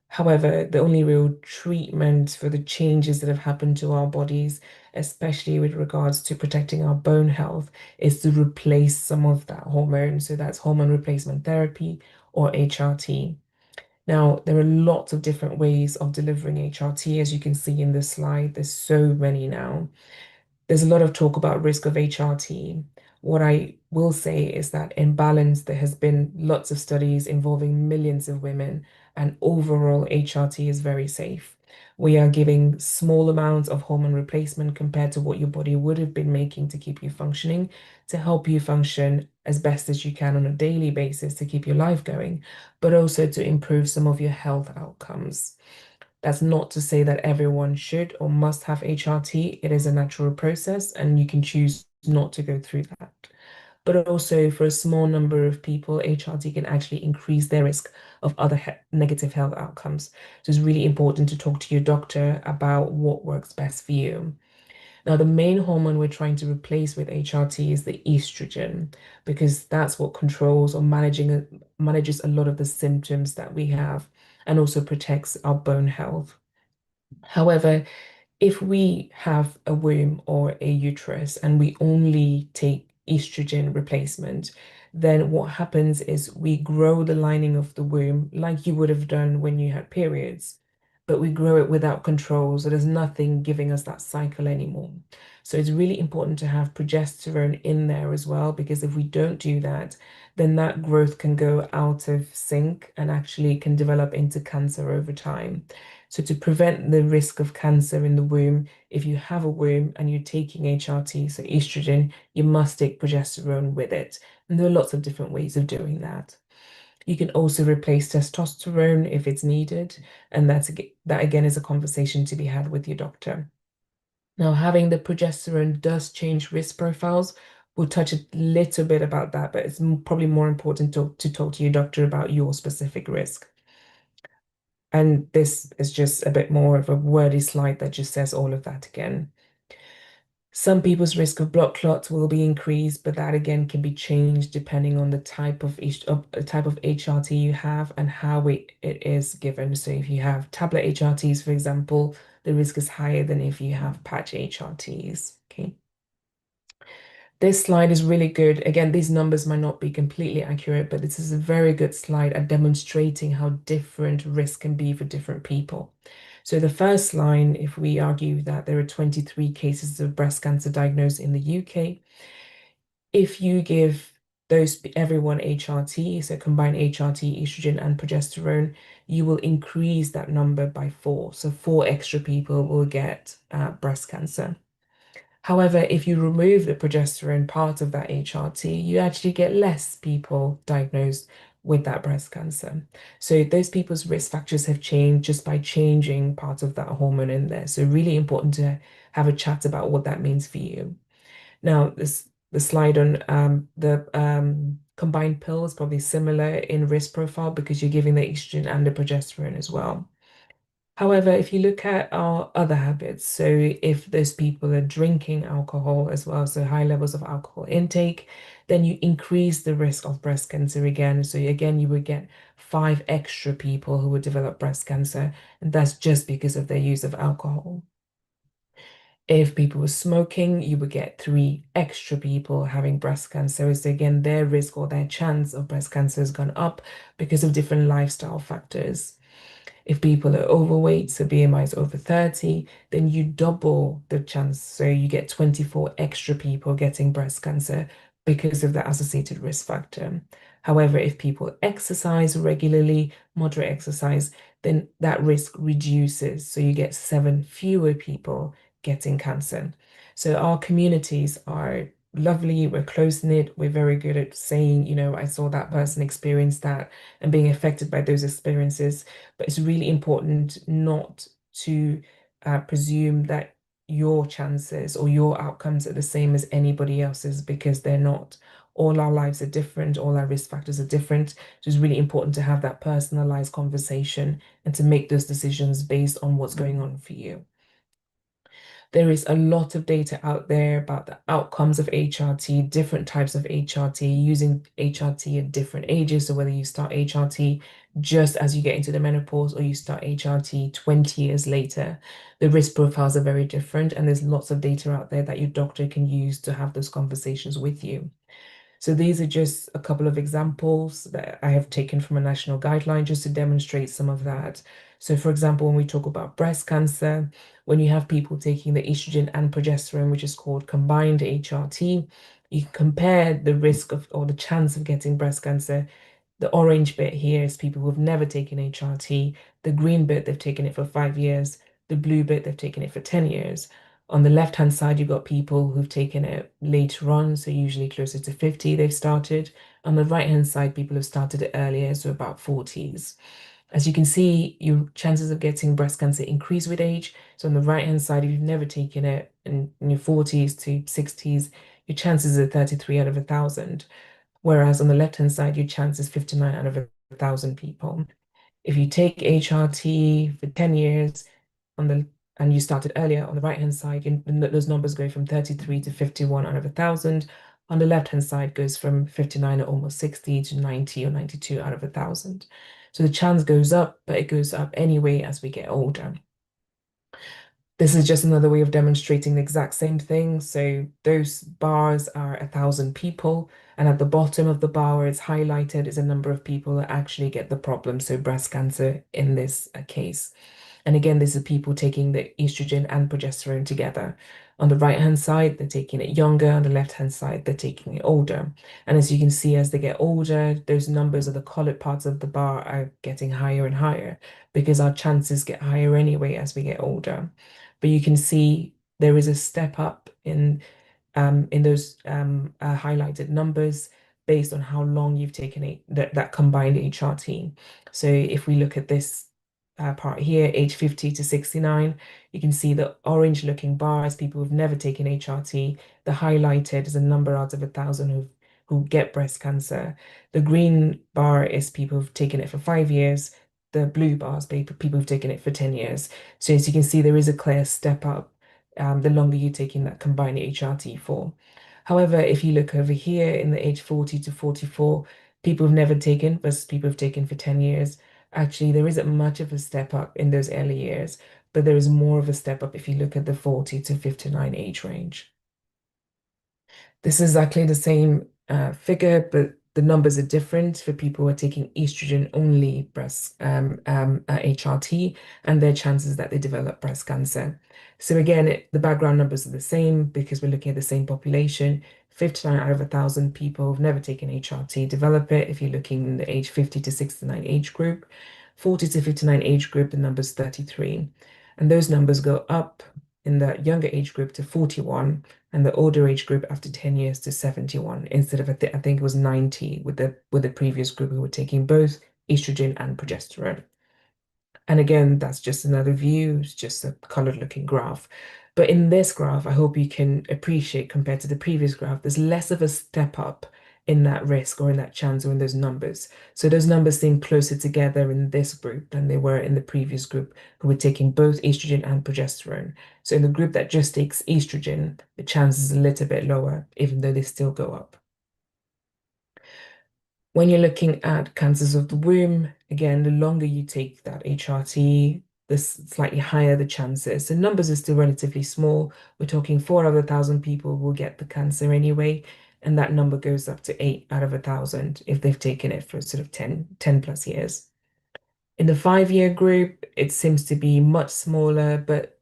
However, the only real treatment for the changes that have happened to our bodies, especially with regards to protecting our bone health, is to replace some of that hormone. So that's hormone replacement therapy or HRT. Now, there are lots of different ways of delivering HRT, as you can see in this slide. There's so many now. There's a lot of talk about risk of HRT. What I will say is that in balance, there has been lots of studies involving millions of women, and overall HRT is very safe. We are giving small amounts of hormone replacement compared to what your body would have been making to keep you functioning, to help you function as best as you can on a daily basis to keep your life going, but also to improve some of your health outcomes. That's not to say that everyone should or must have HRT. It is a natural process, and you can choose not to go through that. But also, for a small number of people, HRT can actually increase their risk of other negative health outcomes. So it's really important to talk to your doctor about what works best for you. Now, the main hormone we're trying to replace with HRT is the estrogen, because that's what controls or manages a lot of the symptoms that we have and also protects our bone health. However, if we have a womb or a uterus and we only take estrogen replacement, then what happens is we grow the lining of the womb like you would have done when you had periods, but we grow it without control. So there's nothing giving us that cycle anymore. So it's really important to have progesterone in there as well, because if we don't do that, then that growth can go out of sync and actually can develop into cancer over time. So to prevent the risk of cancer in the womb, if you have a womb and you're taking HRT, so estrogen, you must take progesterone with it. And there are lots of different ways of doing that. You can also replace testosterone if it's needed, and that again is a conversation to be had with your doctor. Now, having the progesterone does change risk profiles. We'll touch a little bit about that, but it's probably more important to talk to your doctor about your specific risk. And this is just a bit more of a wordy slide that just says all of that again. Some people's risk of blood clots will be increased, but that again can be changed depending on the type of HRT you have and how it is given. So if you have tablet HRTs, for example, the risk is higher than if you have patch HRTs. Okay. This slide is really good. Again, these numbers might not be completely accurate, but this is a very good slide at demonstrating how different risk can be for different people. So the first line, if we argue that there are 23 cases of breast cancer diagnosed in the UK, if you give everyone HRT, so combine HRT, estrogen, and progesterone, you will increase that number by 4. So 4 extra people will get breast cancer. However, if you remove the progesterone part of that HRT, you actually get less people diagnosed with that breast cancer. So those people's risk factors have changed just by changing part of that hormone in there. So really important to have a chat about what that means for you. Now, the slide on the combined pill is probably similar in risk profile because you're giving the estrogen and the progesterone as well. However, if you look at our other habits, so if those people are drinking alcohol as well, so high levels of alcohol intake, then you increase the risk of breast cancer again. So again, you would get 5 extra people who would develop breast cancer, and that's just because of their use of alcohol. If people were smoking, you would get 3 extra people having breast cancer. So again, their risk or their chance of breast cancer has gone up because of different lifestyle factors. If people are overweight, so BMI is over 30, then you double the chance. So you get 24 extra people getting breast cancer because of the associated risk factor. However, if people exercise regularly, moderate exercise, then that risk reduces. So you get 7 fewer people getting cancer. So our communities are lovely, we're close-knit, we're very good at saying, I saw that person experience that and being affected by those experiences. But it's really important not to presume that your chances or your outcomes are the same as anybody else's, because they're not. All our lives are different, all our risk factors are different. So it's really important to have that personalized conversation and to make those decisions based on what's going on for you. There is a lot of data out there about the outcomes of HRT, different types of HRT, using HRT at different ages. So whether you start HRT just as you get into the menopause or you start HRT 20 years later, the risk profiles are very different. And there's lots of data out there that your doctor can use to have those conversations with you. So these are just a couple of examples that I have taken from a national guideline just to demonstrate some of that. So for example, when we talk about breast cancer, when you have people taking the estrogen and progesterone, which is called combined HRT, you can compare the risk of or the chance of getting breast cancer. The orange bit here is people who have never taken HRT. The green bit, they've taken it for 5 years. The blue bit, they've taken it for 10 years. On the left-hand side, you've got people who've taken it later on, so usually closer to 50 they've started. On the right-hand side, people have started it earlier, so about 40s. As you can see, your chances of getting breast cancer increase with age. So on the right-hand side, if you've never taken it in your 40s to 60s, your chances are 33 out of 1,000. Whereas on the left-hand side, your chance is 59 out of 1,000 people. If you take HRT for 10 years on the and you started earlier on the right-hand side, those numbers go from 33 to 51 out of 1,000. On the left-hand side goes from 59 or almost 60 to 90 or 92 out of 1,000. So the chance goes up, but it goes up anyway as we get older. This is just another way of demonstrating the exact same thing. So those bars are 1,000 people, and at the bottom of the bar where it's highlighted is a number of people that actually get the problem, so breast cancer in this case. And again, this is people taking the estrogen and progesterone together. On the right-hand side, they're taking it younger. On the left-hand side, they're taking it older. And as you can see, as they get older, those numbers of the colored parts of the bar are getting higher and higher because our chances get higher anyway as we get older. But you can see there is a step up in those highlighted numbers based on how long you've taken that combined HRT. So if we look at this part here, age 50 to 69, you can see the orange looking bars, people who've never taken HRT. The highlighted is a number out of 1,000 who get breast cancer. The green bar is people who've taken it for 5 years. The blue bars, people who've taken it for 10 years. So as you can see, there is a clear step up the longer you're taking that combined HRT for. However, if you look over here in the age 40 to 44, people who've never taken versus people who've taken for 10 years, actually there isn't much of a step up in those early years, but there is more of a step up if you look at the 40 to 59 age range. This is exactly the same figure, but the numbers are different for people who are taking estrogen only breast HRT and their chances that they develop breast cancer. So again, the background numbers are the same because we're looking at the same population. 59 out of 1,000 people who've never taken HRT develop it. If you're looking in the age 50 to 69 age group, 40 to 59 age group, the number's 33. And those numbers go up in the younger age group to 41 and the older age group after 10 years to 71 instead of I think it was 90 with the previous group who were taking both estrogen and progesterone. And again, that's just another view, it's just a colored looking graph. But in this graph, I hope you can appreciate compared to the previous graph, there's less of a step up in that risk or in that chance or in those numbers. So those numbers seem closer together in this group than they were in the previous group who were taking both estrogen and progesterone. So in the group that just takes estrogen, the chance is a little bit lower, even though they still go up. When you're looking at cancers of the womb, again, the longer you take that HRT, the slightly higher the chances. The numbers are still relatively small. We're talking 4 out of 1,000 people will get the cancer anyway, and that number goes up to 8 out of 1,000 if they've taken it for sort of 10 plus years. In the 5-year group, it seems to be much smaller, but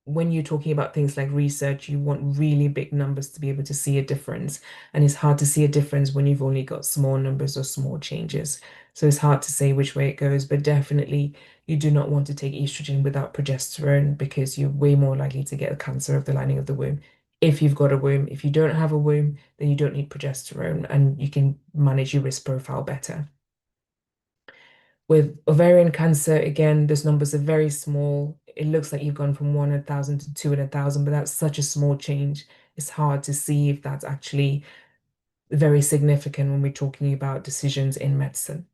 when you're talking about things like research, you want really big numbers to be able to see a difference. And it's hard to see a difference when you've only got small numbers or small changes. So it's hard to say which way it goes, but definitely you do not want to take estrogen without progesterone because you're way more likely to get a cancer of the lining of the womb. If you've got a womb, if you don't have a womb, then you don't need progesterone and you can manage your risk profile better. With ovarian cancer, again, those numbers are very small. It looks like you've gone from 1 in 1,000 to 2 in 1,000, but that's such a small change. It's hard to see if that's actually very significant when we're talking about decisions in medicine.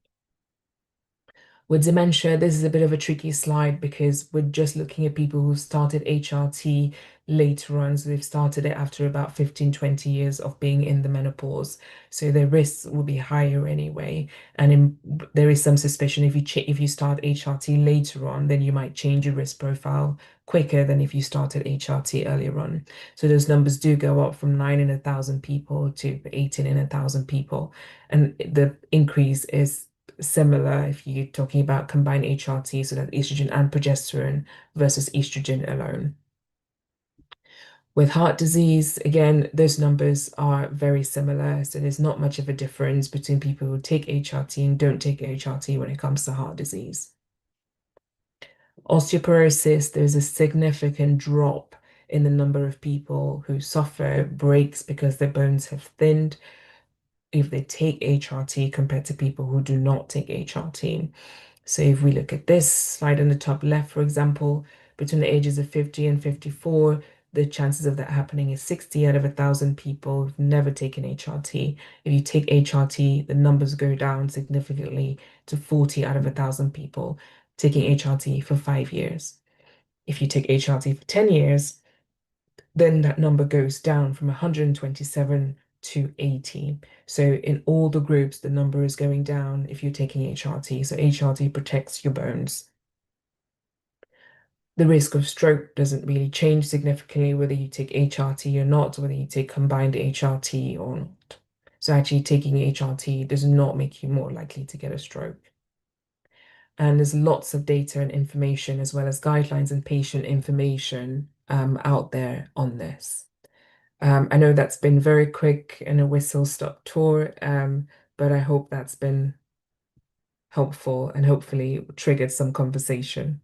With dementia, this is a bit of a tricky slide because we're just looking at people who started HRT later on. So they've started it after about 15, 20 years of being in the menopause. So their risks will be higher anyway. And there is some suspicion if you start HRT later on, then you might change your risk profile quicker than if you started HRT earlier on. So those numbers do go up from 9 in 1,000 people to 18 in 1,000 people. And the increase is similar if you're talking about combined HRT, so that estrogen and progesterone versus estrogen alone. With heart disease, again, those numbers are very similar. So there's not much of a difference between people who take HRT and don't take HRT when it comes to heart disease. Osteoporosis, there's a significant drop in the number of people who suffer breaks because their bones have thinned if they take HRT compared to people who do not take HRT. So if we look at this slide on the top left, for example, between the ages of 50 and 54, the chances of that happening is 60 out of 1,000 people who've never taken HRT. If you take HRT, the numbers go down significantly to 40 out of 1,000 people taking HRT for 5 years. If you take HRT for 10 years, then that number goes down from 127 to 80. So in all the groups, the number is going down if you're taking HRT. So HRT protects your bones. The risk of stroke doesn't really change significantly whether you take HRT or not, whether you take combined HRT or not. So actually taking HRT does not make you more likely to get a stroke. And there's lots of data and information as well as guidelines and patient information out there on this. I know that's been very quick and a whistle-stop tour, but I hope that's been helpful and hopefully triggered some conversation.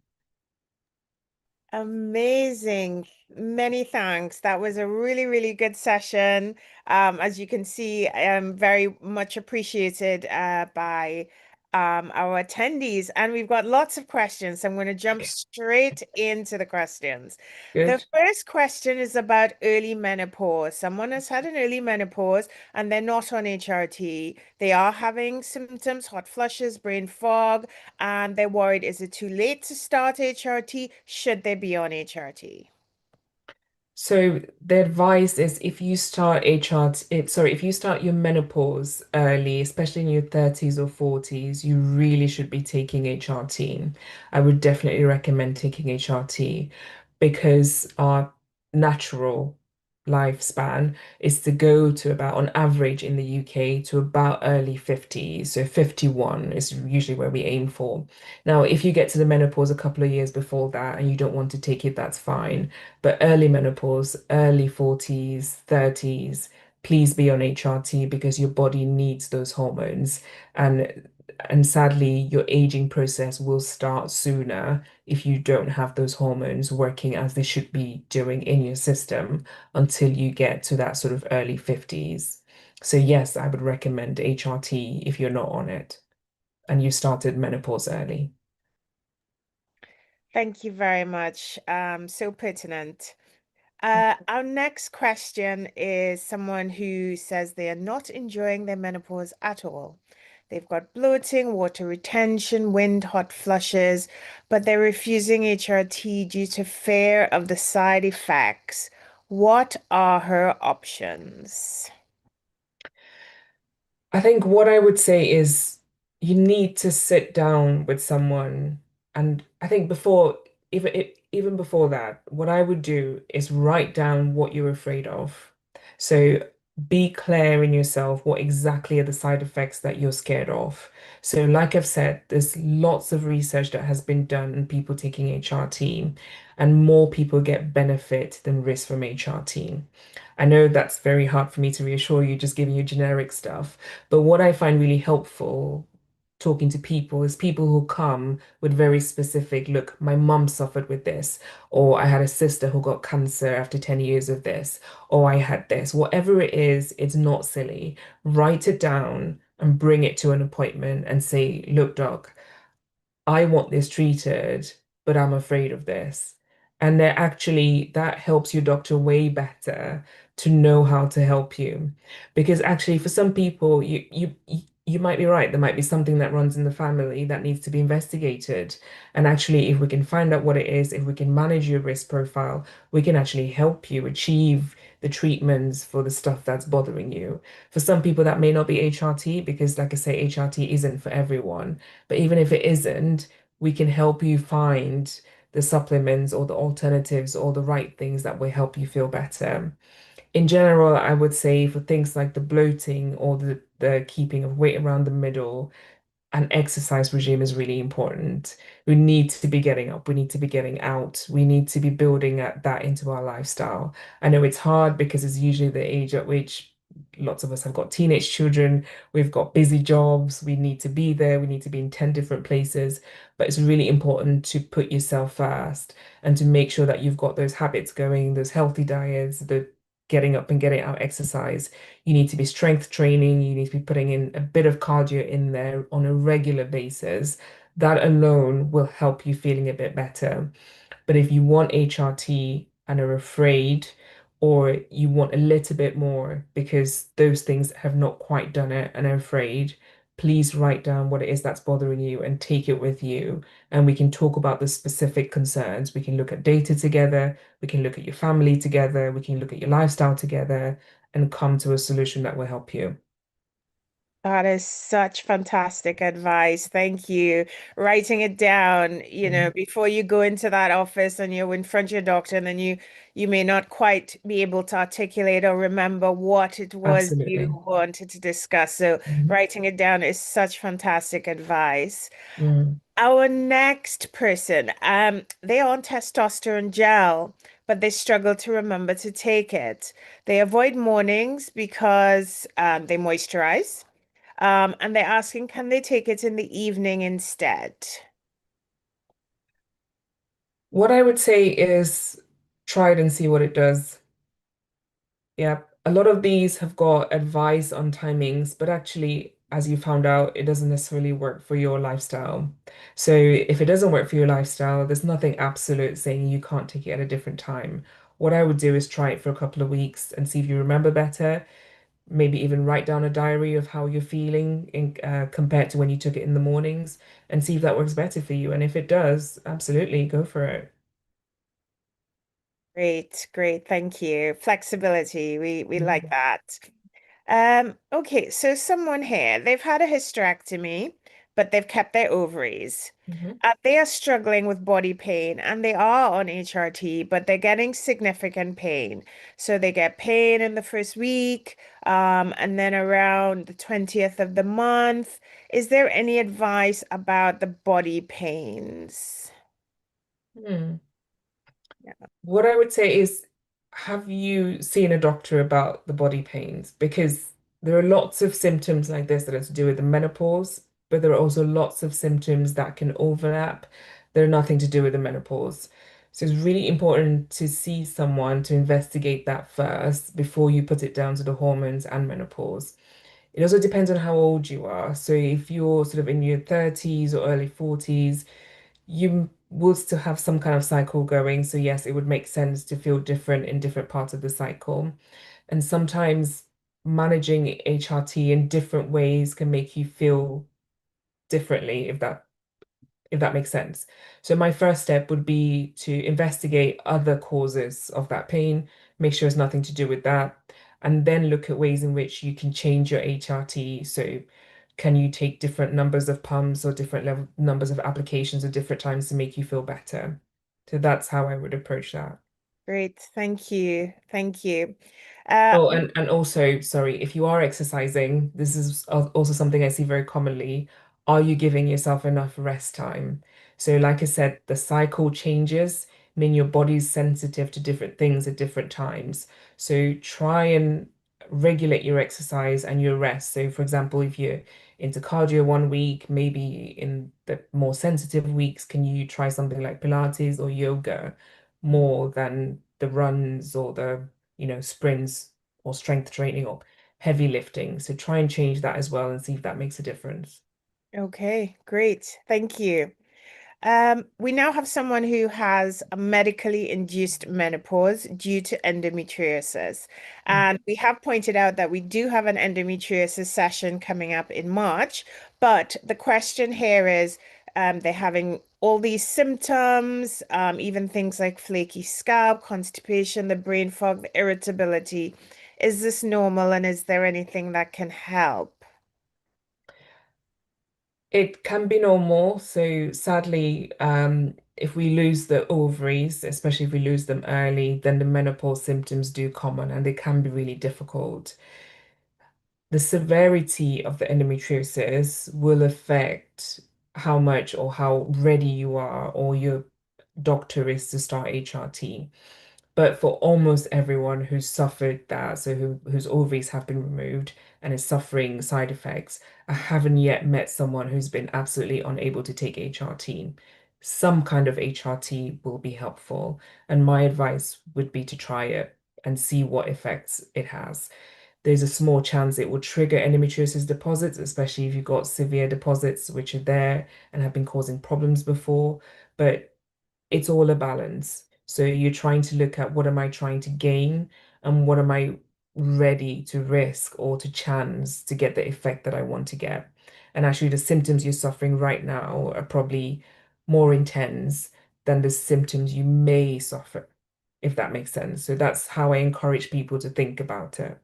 Amazing. Many thanks. That was a really, really good session. As you can see, very much appreciated by our attendees. And we've got lots of questions. So I'm going to jump straight into the questions. The Good. first question is about early menopause. Someone has had an early menopause and they're not on HRT. They are having symptoms, hot flushes, brain fog, and they're worried, is it too late to start HRT? Should they be on HRT? So the advice is if you start if you start your menopause early, especially in your 30s or 40s, you really should be taking HRT. I would definitely recommend taking HRT because our natural lifespan is to go to about, on average in the UK, to about early 50s. So 51 is usually where we aim for. Now, if you get to the menopause a couple of years before that and you don't want to take it, that's fine. But early menopause, early 40s, 30s, please be on HRT because your body needs those hormones. And sadly, your aging process will start sooner if you don't have those hormones working as they should be doing in your system until you get to that sort of early 50s. So yes, I would recommend HRT if you're not on it and you started menopause early. Thank you very much. So pertinent. Our next question is someone who says they are not enjoying their menopause at all. They've got bloating, water retention, wind, hot flushes, but they're refusing HRT due to fear of the side effects. What are her options? I think what I would say is you need to sit down with someone. And I think even before that, what I would do is write down what you're afraid of. So be clear in yourself what exactly are the side effects that you're scared of. So, like I've said, there's lots of research that has been done on people taking HRT, and more people get benefit than risk from HRT. I know that's very hard for me to reassure you, just giving you generic stuff. But what I find really helpful talking to people is people who come with very specific, look, my mum suffered with this, or I had a sister who got cancer after 10 years of this, or I had this. Whatever it is, it's not silly. Write it down and bring it to an appointment and say, look, doc, I want this treated, but I'm afraid of this. And they're actually, that helps your doctor way better to know how to help you. Because actually, for some people, you might be right. There might be something that runs in the family that needs to be investigated. And actually, if we can find out what it is, if we can manage your risk profile, we can actually help you achieve the treatments for the stuff that's bothering you. For some people, that may not be HRT because, like I say, HRT isn't for everyone. But even if it isn't, we can help you find the supplements or the alternatives or the right things that will help you feel better. In general, I would say for things like the bloating or the keeping of weight around the middle, an exercise regime is really important. We need to be getting up, we need to be getting out, we need to be building that into our lifestyle. I know it's hard because it's usually the age at which lots of us have got teenage children, we've got busy jobs, we need to be there, we need to be in 10 different places. But it's really important to put yourself first and to make sure that you've got those habits going, those healthy diets, the getting up and getting out exercise. You need to be strength training. You need to be putting in a bit of cardio in there on a regular basis. That alone will help you feeling a bit better. But if you want HRT and are afraid, or you want a little bit more because those things have not quite done it and are afraid, please write down what it is that's bothering you and take it with you. And we can talk about the specific concerns. We can look at data together. We can look at your family together. We can look at your lifestyle together and come to a solution that will help you. That is such fantastic advice. Thank you. Writing it down, Mhm. before you go into that office and you're in front of your doctor, and then you may not quite be able to articulate or remember what it was you Absolutely. wanted to discuss. So Mhm. writing it down is such fantastic advice. Mm. Our next person, they are on testosterone gel, but they struggle to remember to take it. They avoid mornings because they moisturize. And they're asking, can they take it in the evening instead? What I would say is try it and see what it does. Yeah, a lot of these have got advice on timings, but actually, as you found out, it doesn't necessarily work for your lifestyle. So if it doesn't work for your lifestyle, there's nothing absolute saying you can't take it at a different time. What I would do is try it for a couple of weeks and see if you remember better. Maybe even write down a diary of how you're feeling compared to when you took it in the mornings and see if that works better for you. And if it does, absolutely go for it. Great, great. Thank you. Flexibility. We like Mhm. that. Okay, so someone here, they've had a hysterectomy, but they've kept their ovaries. Mhm. They are struggling with body pain and they are on HRT, but they're getting significant pain. So they get pain in the first week, and then around the 20th of the month. Is there any advice about the body pains? Hmm. Yeah. What I would say is, have you seen a doctor about the body pains? Because there are lots of symptoms like this that are to do with the menopause, but there are also lots of symptoms that can overlap. They're nothing to do with the menopause. So it's really important to see someone to investigate that first before you put it down to the hormones and menopause. It also depends on how old you are. So if you're sort of in your 30s or early 40s, you will still have some kind of cycle going. So yes, it would make sense to feel different in different parts of the cycle. And sometimes managing HRT in different ways can make you feel differently, if that makes sense. So my first step would be to investigate other causes of that pain, make sure it's nothing to do with that, and then look at ways in which you can change your HRT. So can you take different numbers of pumps or different level numbers of applications at different times to make you feel better? So that's how I would approach that. Great. Thank you. Thank you. Uh, Oh, and also, sorry, if you are exercising, this is also something I see very commonly. Are you giving yourself enough rest time? So, like I said, the cycle changes, mean your body's sensitive to different things at different times. So, try and regulate your exercise and your rest. So, for example, if you're into cardio one week, maybe in the more sensitive weeks, can you try something like Pilates or yoga more than the runs or the sprints or strength training or heavy lifting. So try and change that as well and see if that makes a difference. okay, great. Thank you. We now have someone who has a medically induced menopause due to endometriosis. And we have pointed out that we do have an endometriosis session coming up in March. But the question here is they're having all these symptoms, even things like flaky scalp, constipation, the brain fog, the irritability. Is this normal and is there anything that can help? It can be normal. So sadly, if we lose the ovaries, especially if we lose them early, then the menopause symptoms do come on and they can be really difficult. The severity of the endometriosis will affect how much or how ready you are or your doctor is to start HRT. But for almost everyone who's suffered that, so whose ovaries have been removed and is suffering side effects, I haven't yet met someone who's been absolutely unable to take HRT. Some kind of HRT will be helpful, and my advice would be to try it and see what effects it has. There's a small chance it will trigger endometriosis deposits, especially if you've got severe deposits which are there and have been causing problems before. But it's all a balance. So you're trying to look at what am I trying to gain and what am I ready to risk or to chance to get the effect that I want to get. And actually, the symptoms you're suffering right now are probably more intense than the symptoms you may suffer, if that makes sense. So that's how I encourage people to think about it.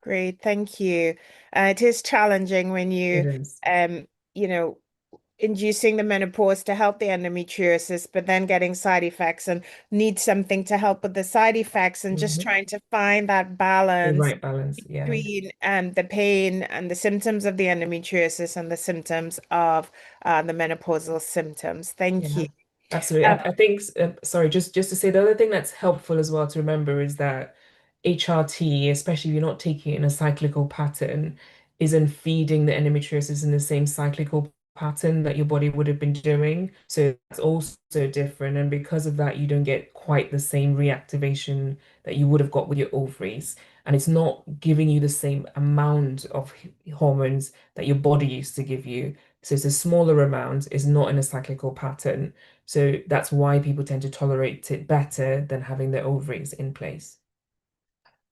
Great, thank you. It is challenging when It is. um, you know, inducing the menopause to help the endometriosis, but then getting side effects and need something to help with the side effects and just Mhm. trying to find that The balance right balance. Yeah. between the pain and the symptoms of the endometriosis and the symptoms of the menopausal symptoms. Thank you. Yeah, absolutely. Um, I think, sorry, just to say the other thing that's helpful as well to remember is that HRT, especially if you're not taking it in a cyclical pattern, isn't feeding the endometriosis in the same cyclical pattern that your body would have been doing. So that's also different. And because of that, you don't get quite the same reactivation that you would have got with your ovaries. And it's not giving you the same amount of hormones that your body used to give you. So it's a smaller amount, it's not in a cyclical pattern. So that's why people tend to tolerate it better than having their ovaries in place.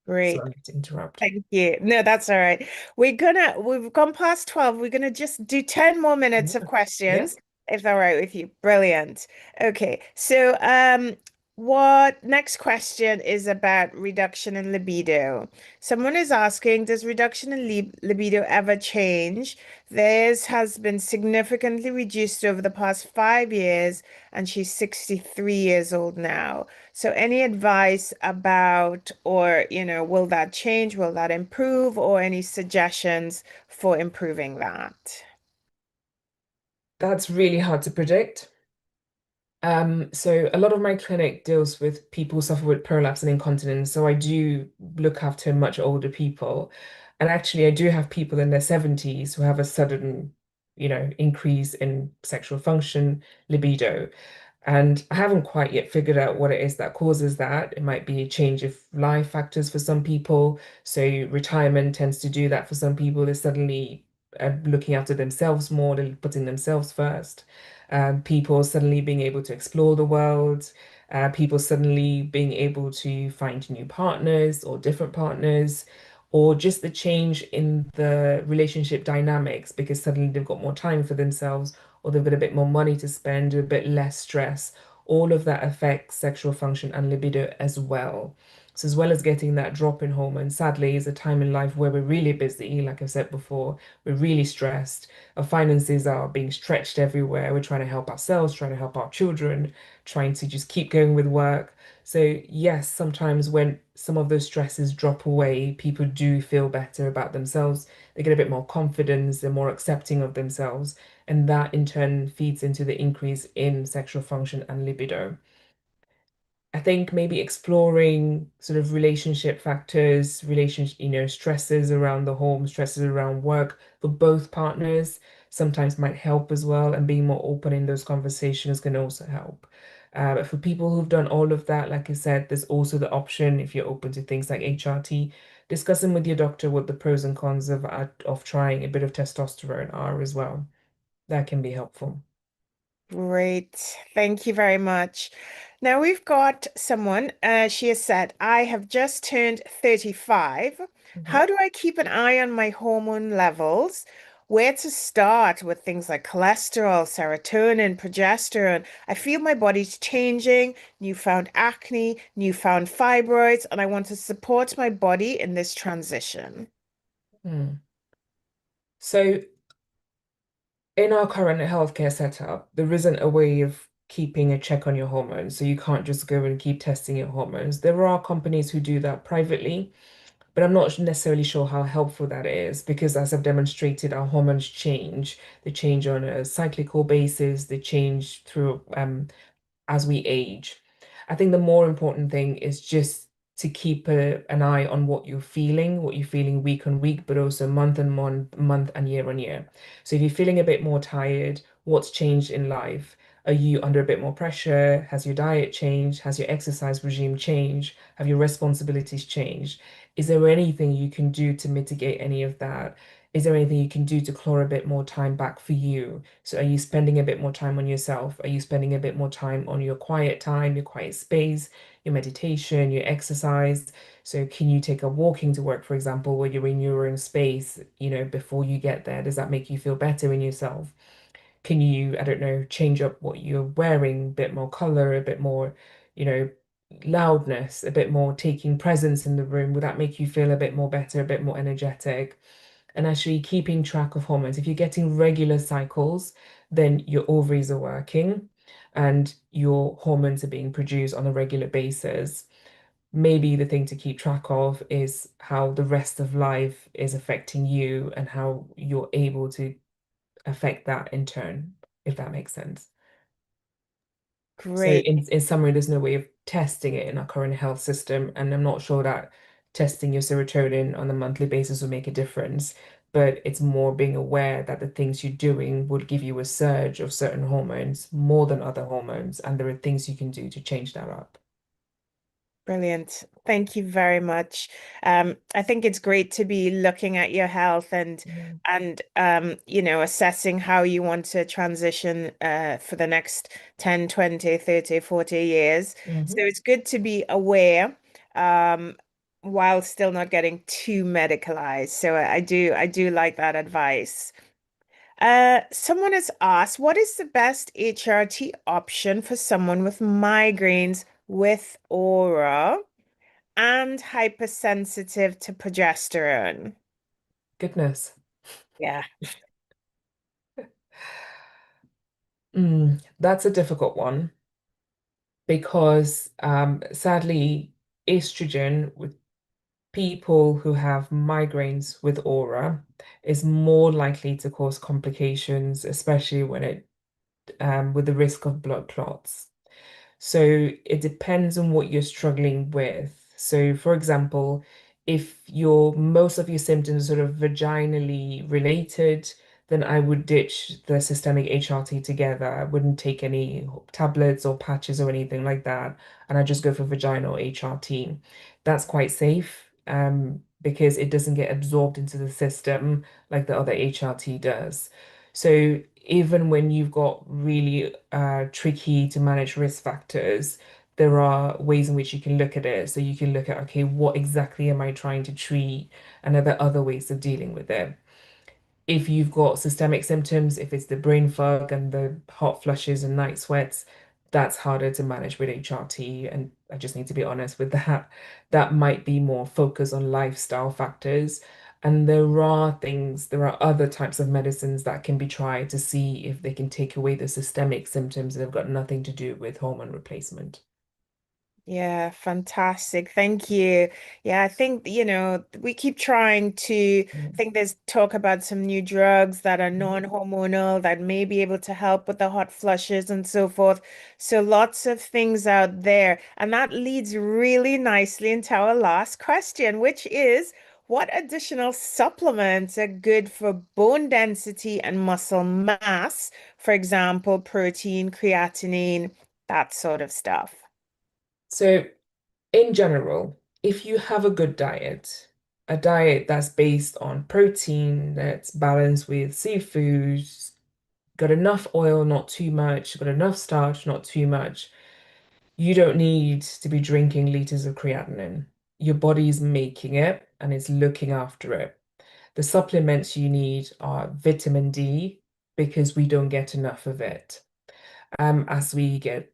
Great. Sorry to interrupt. Thank you. No, that's all right. We've gone past 12. We're gonna just do 10 more minutes of Yeah. Yeah. questions, if all right with you. Brilliant. Okay. So, what next question is about reduction in libido. Someone is asking, does reduction in libido ever change? Theirs has been significantly reduced over the past 5 years, and she's 63 years old now. So any advice about, or, will that change? Will that improve? Or any suggestions for improving that? That's really hard to predict. So a lot of my clinic deals with people who suffer with prolapse and incontinence. So I do look after much older people. And actually, I do have people in their 70s who have a sudden, increase in sexual function, libido. And I haven't quite yet figured out what it is that causes that. It might be a change of life factors for some people. So retirement tends to do that for some people. They're suddenly looking after themselves more, they're putting themselves first. People suddenly being able to explore the world, people suddenly being able to find new partners or different partners, or just the change in the relationship dynamics because suddenly they've got more time for themselves or they've got a bit more money to spend, a bit less stress. All of that affects sexual function and libido as well. So, as well as getting that drop in hormone, sadly, is a time in life where we're really busy, like I've said before, we're really stressed. Our finances are being stretched everywhere. We're trying to help ourselves, trying to help our children, trying to just keep going with work. So, yes, sometimes when some of those stresses drop away, people do feel better about themselves. They get a bit more confidence, they're more accepting of themselves. And that in turn feeds into the increase in sexual function and libido. I think maybe exploring sort of relationship factors, stresses around the home, stresses around work for both partners sometimes might help as well. And being more open in those conversations can also help. But for people who've done all of that, like I said, there's also the option, if you're open to things like HRT, discussing with your doctor what the pros and cons of trying a bit of testosterone are as well. That can be helpful. Great. Thank you very much. Now we've got someone, she has said, I have just turned 35. Mhm. How do I keep an eye on my hormone levels? Where to start with things like cholesterol, serotonin, progesterone? I feel my body's changing, newfound acne, newfound fibroids, and I want to support my body in this transition. Mm. So in our current healthcare setup, there isn't a way of keeping a check on your hormones. So you can't just go and keep testing your hormones. There are companies who do that privately, but I'm not necessarily sure how helpful that is because, as I've demonstrated, our hormones change. They change on a cyclical basis, they change through as we age. I think the more important thing is just to keep an eye on what you're feeling week on week, but also month on month and year on year. So if you're feeling a bit more tired, what's changed in life? Are you under a bit more pressure? Has your diet changed? Has your exercise regime changed? Have your responsibilities changed? Is there anything you can do to mitigate any of that? Is there anything you can do to claw a bit more time back for you? So are you spending a bit more time on yourself? Are you spending a bit more time on your quiet time, your quiet space, your meditation, your exercise? So can you take a walking to work, for example, where you're in your own space, before you get there? Does that make you feel better in yourself? Can you, I don't know, change up what you're wearing, a bit more color, a bit more, you know, loudness, a bit more taking presence in the room? Would that make you feel a bit more better, a bit more energetic? And actually keeping track of hormones. If you're getting regular cycles, then your ovaries are working and your hormones are being produced on a regular basis. Maybe the thing to keep track of is how the rest of life is affecting you and how you're able to affect that in turn, if that makes sense. So Great. in summary, there's no way of testing it in our current health system, and I'm not sure that testing your serotonin on a monthly basis will make a difference, but it's more being aware that the things you're doing would give you a surge of certain hormones more than other hormones, and there are things you can do to change that up. Brilliant. Thank you very much. I think it's great to be looking at your health Yeah. and assessing how you want to transition for the next 10, 20, 30, 40 years. So Mhm. it's good to be aware um, while still not getting too medicalized. So I do like that advice. Someone has asked, what is the best HRT option for someone with migraines with aura and hypersensitive to progesterone? Goodness. Yeah. That's a difficult one because sadly, estrogen with people who have migraines with aura is more likely to cause complications, especially when it with the risk of blood clots. So it depends on what you're struggling with. So, for example, if most of your symptoms are sort of vaginally related, then I would ditch the systemic HRT together. I wouldn't take any tablets or patches or anything like that, and I just go for vaginal HRT. That's quite safe, because it doesn't get absorbed into the system like the other HRT does. So even when you've got really tricky to manage risk factors, there are ways in which you can look at it. So you can look at, okay, what exactly am I trying to treat? And are there other ways of dealing with it? If you've got systemic symptoms, if it's the brain fog and the hot flushes and night sweats, that's harder to manage with HRT. And I just need to be honest with that. That might be more focused on lifestyle factors. And there are other types of medicines that can be tried to see if they can take away the systemic symptoms that have got nothing to do with hormone replacement. Yeah, fantastic. Thank you. Yeah, I think, we keep trying to Mm. think there's talk about some new drugs that are Mhm. non-hormonal that may be able to help with the hot flushes and so forth. So lots of things out there. And that leads really nicely into our last question, which is what additional supplements are good for bone density and muscle mass? For example, protein, creatinine, that sort of stuff. So in general, if you have a good diet, a diet that's based on protein, that's balanced with seafoods, got enough oil, not too much, got enough starch, not too much. You don't need to be drinking liters of creatinine. Your body's making it and it's looking after it. The supplements you need are vitamin D because we don't get enough of it. As we get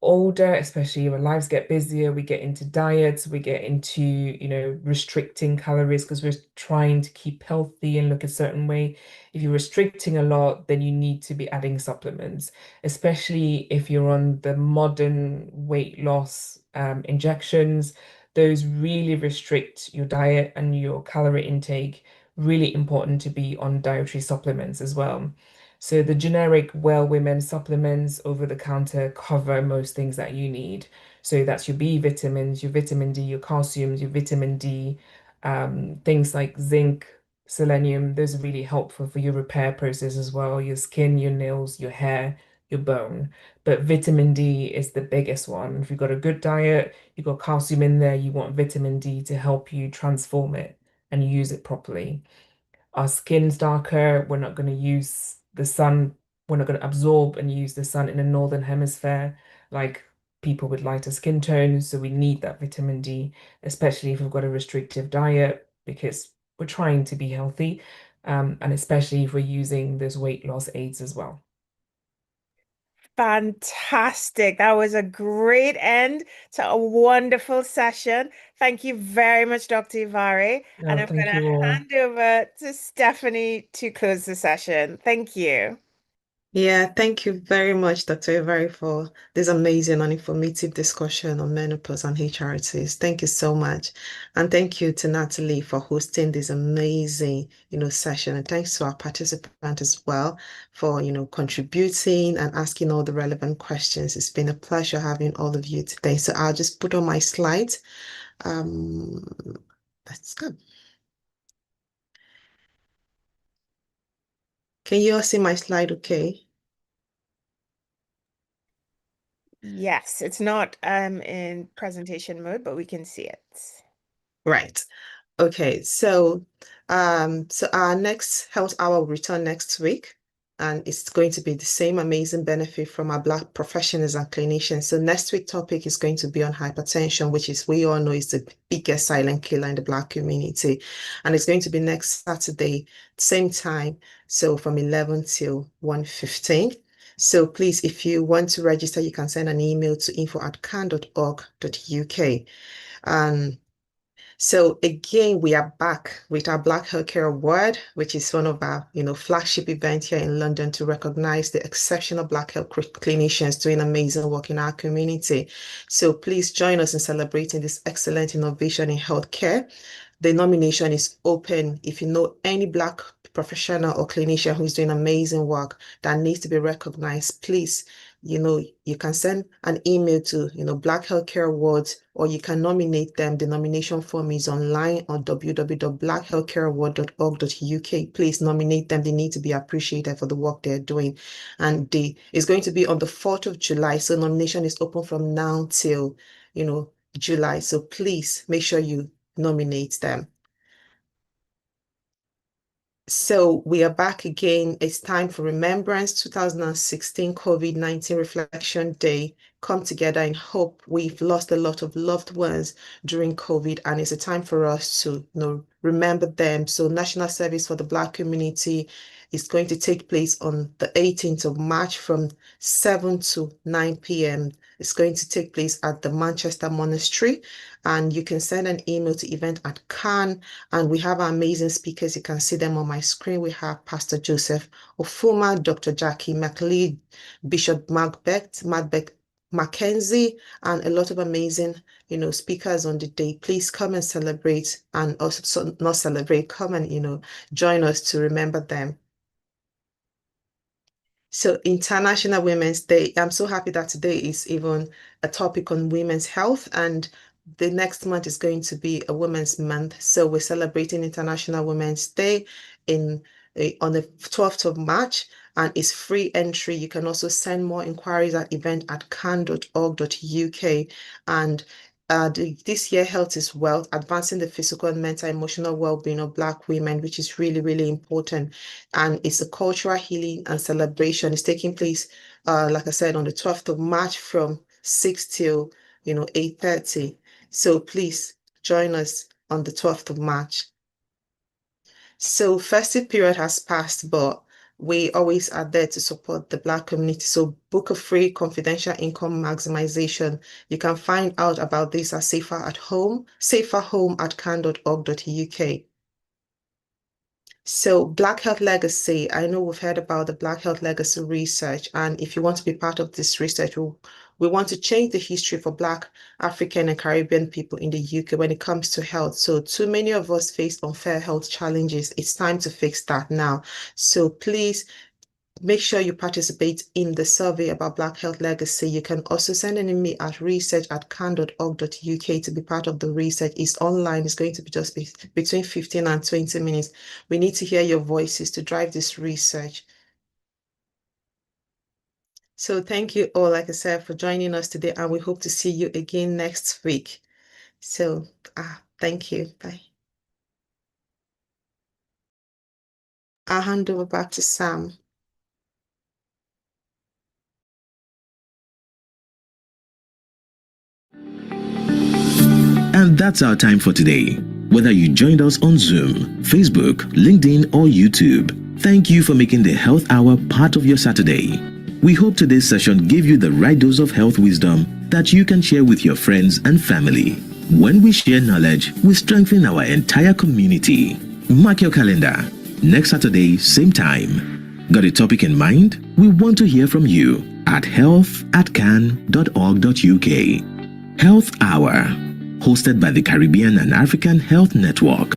older, especially when lives get busier, we get into diets, we get into, restricting calories because we're trying to keep healthy and look a certain way. If you're restricting a lot, then you need to be adding supplements, especially if you're on the modern weight loss injections. Those really restrict your diet and your calorie intake. Really important to be on dietary supplements as well. So the generic Well Women supplements over the counter cover most things that you need. So that's your B vitamins, your vitamin D, your calciums, your vitamin D, things like zinc, selenium. Those are really helpful for your repair process as well, your skin, your nails, your hair, your bone. But vitamin D is the biggest one. If you've got a good diet, you've got calcium in there, you want vitamin D to help you transform it and use it properly. Our skin's darker, we're not going to use the sun, we're not going to absorb and use the sun in the northern hemisphere like people with lighter skin tones. So we need that vitamin D, especially if we've got a restrictive diet, because we're trying to be healthy, and especially if we're using those weight loss aids as well. Fantastic. That was a great end to a wonderful session. Thank you very much, Dr. Ivare. And No, I'm going thank to you all. hand over to Stephanie to close the session. Thank you. Yeah, thank you very much, Dr. Ivare, for this amazing and informative discussion on menopause and HRTs. Thank you so much. And thank you to Natalie for hosting this amazing, session. And thanks to our participant as well for, contributing and asking all the relevant questions. It's been a pleasure having all of you today. So I'll just put on my slides. Um, let's go. Can you all see my slide okay? Yes, it's not in presentation mode, but we can see it. Right. Okay, so our next health hour will return next week, and it's going to be the same amazing benefit from our Black professionals and clinicians. So next week topic is going to be on hypertension, which is we all know is the biggest silent killer in the Black community, and it's going to be next Saturday, same time, so from 11 till 1:15. So please, if you want to register, you can send an email to info@can.org.uk. So again, we are back with our Black Healthcare Award, which is one of our, flagship events here in London to recognize the exceptional Black health clinicians doing amazing work in our community. So please join us in celebrating this excellent innovation in healthcare. The nomination is open. If you know any Black professional or clinician who's doing amazing work that needs to be recognized, please, you can send an email to, Black Healthcare Awards, or you can nominate them. The nomination form is online on www.blackhealthcareaward.org.uk. Please nominate them. They need to be appreciated for the work they're doing. And it's going to be on the 4th of July. So nomination is open from now till, July. So please make sure you nominate them. So we are back again. It's time for Remembrance 2016 COVID-19 Reflection Day. Come together in hope. We've lost a lot of loved ones during COVID, and it's a time for us to remember them. So National Service for the Black Community is going to take place on the 18th of March from 7 to 9 p.m. It's going to take place at the Manchester Monastery, and you can send an email to event@can. And we have our amazing speakers. You can see them on my screen. We have Pastor Joseph Ofuma, Dr. Jackie McLeod, Bishop Mackenzie, and a lot of amazing, speakers on the day. Please come and celebrate, and also not celebrate, come and, join us to remember them. So International Women's Day, I'm so happy that today is even a topic on women's health, and the next month is going to be a Women's Month. So we're celebrating International Women's Day on the 12th of March, and it's free entry. You can also send more inquiries at event@can.org.uk, and This year, Health is Wealth, advancing the physical and mental emotional well-being of Black women, which is really, really important. And it's a cultural healing and celebration. It's taking place, like I said, on the 12th of March from 6 till 8:30. So please join us on the 12th of March. So festive period has passed, but we always are there to support the Black community. So book a free confidential income maximization. You can find out about this at saferhome@can.org.uk. So Black Health Legacy, I know we've heard about the Black Health Legacy research, and if you want to be part of this research, we want to change the history for Black, African, and Caribbean people in the UK when it comes to health. So too many of us face unfair health challenges. It's time to fix that now. So please make sure you participate in the survey about Black Health Legacy. You can also send an email at research@can.org.uk to be part of the research. It's online. It's going to be just between 15 and 20 minutes. We need to hear your voices to drive this research. So thank you all, like I said, for joining us today, and we hope to see you again next week. So thank you. Bye. I'll hand over back to Sam. And that's our time for today. Whether you joined us on Zoom, Facebook, LinkedIn, or YouTube, thank you for making the Health Hour part of your Saturday. We hope today's session gave you the right dose of health wisdom that you can share with your friends and family. When we share knowledge, we strengthen our entire community. Mark your calendar. Next Saturday, same time. Got a topic in mind? We want to hear from you at health@can.org.uk. Health Hour, hosted by the Caribbean and African Health Network.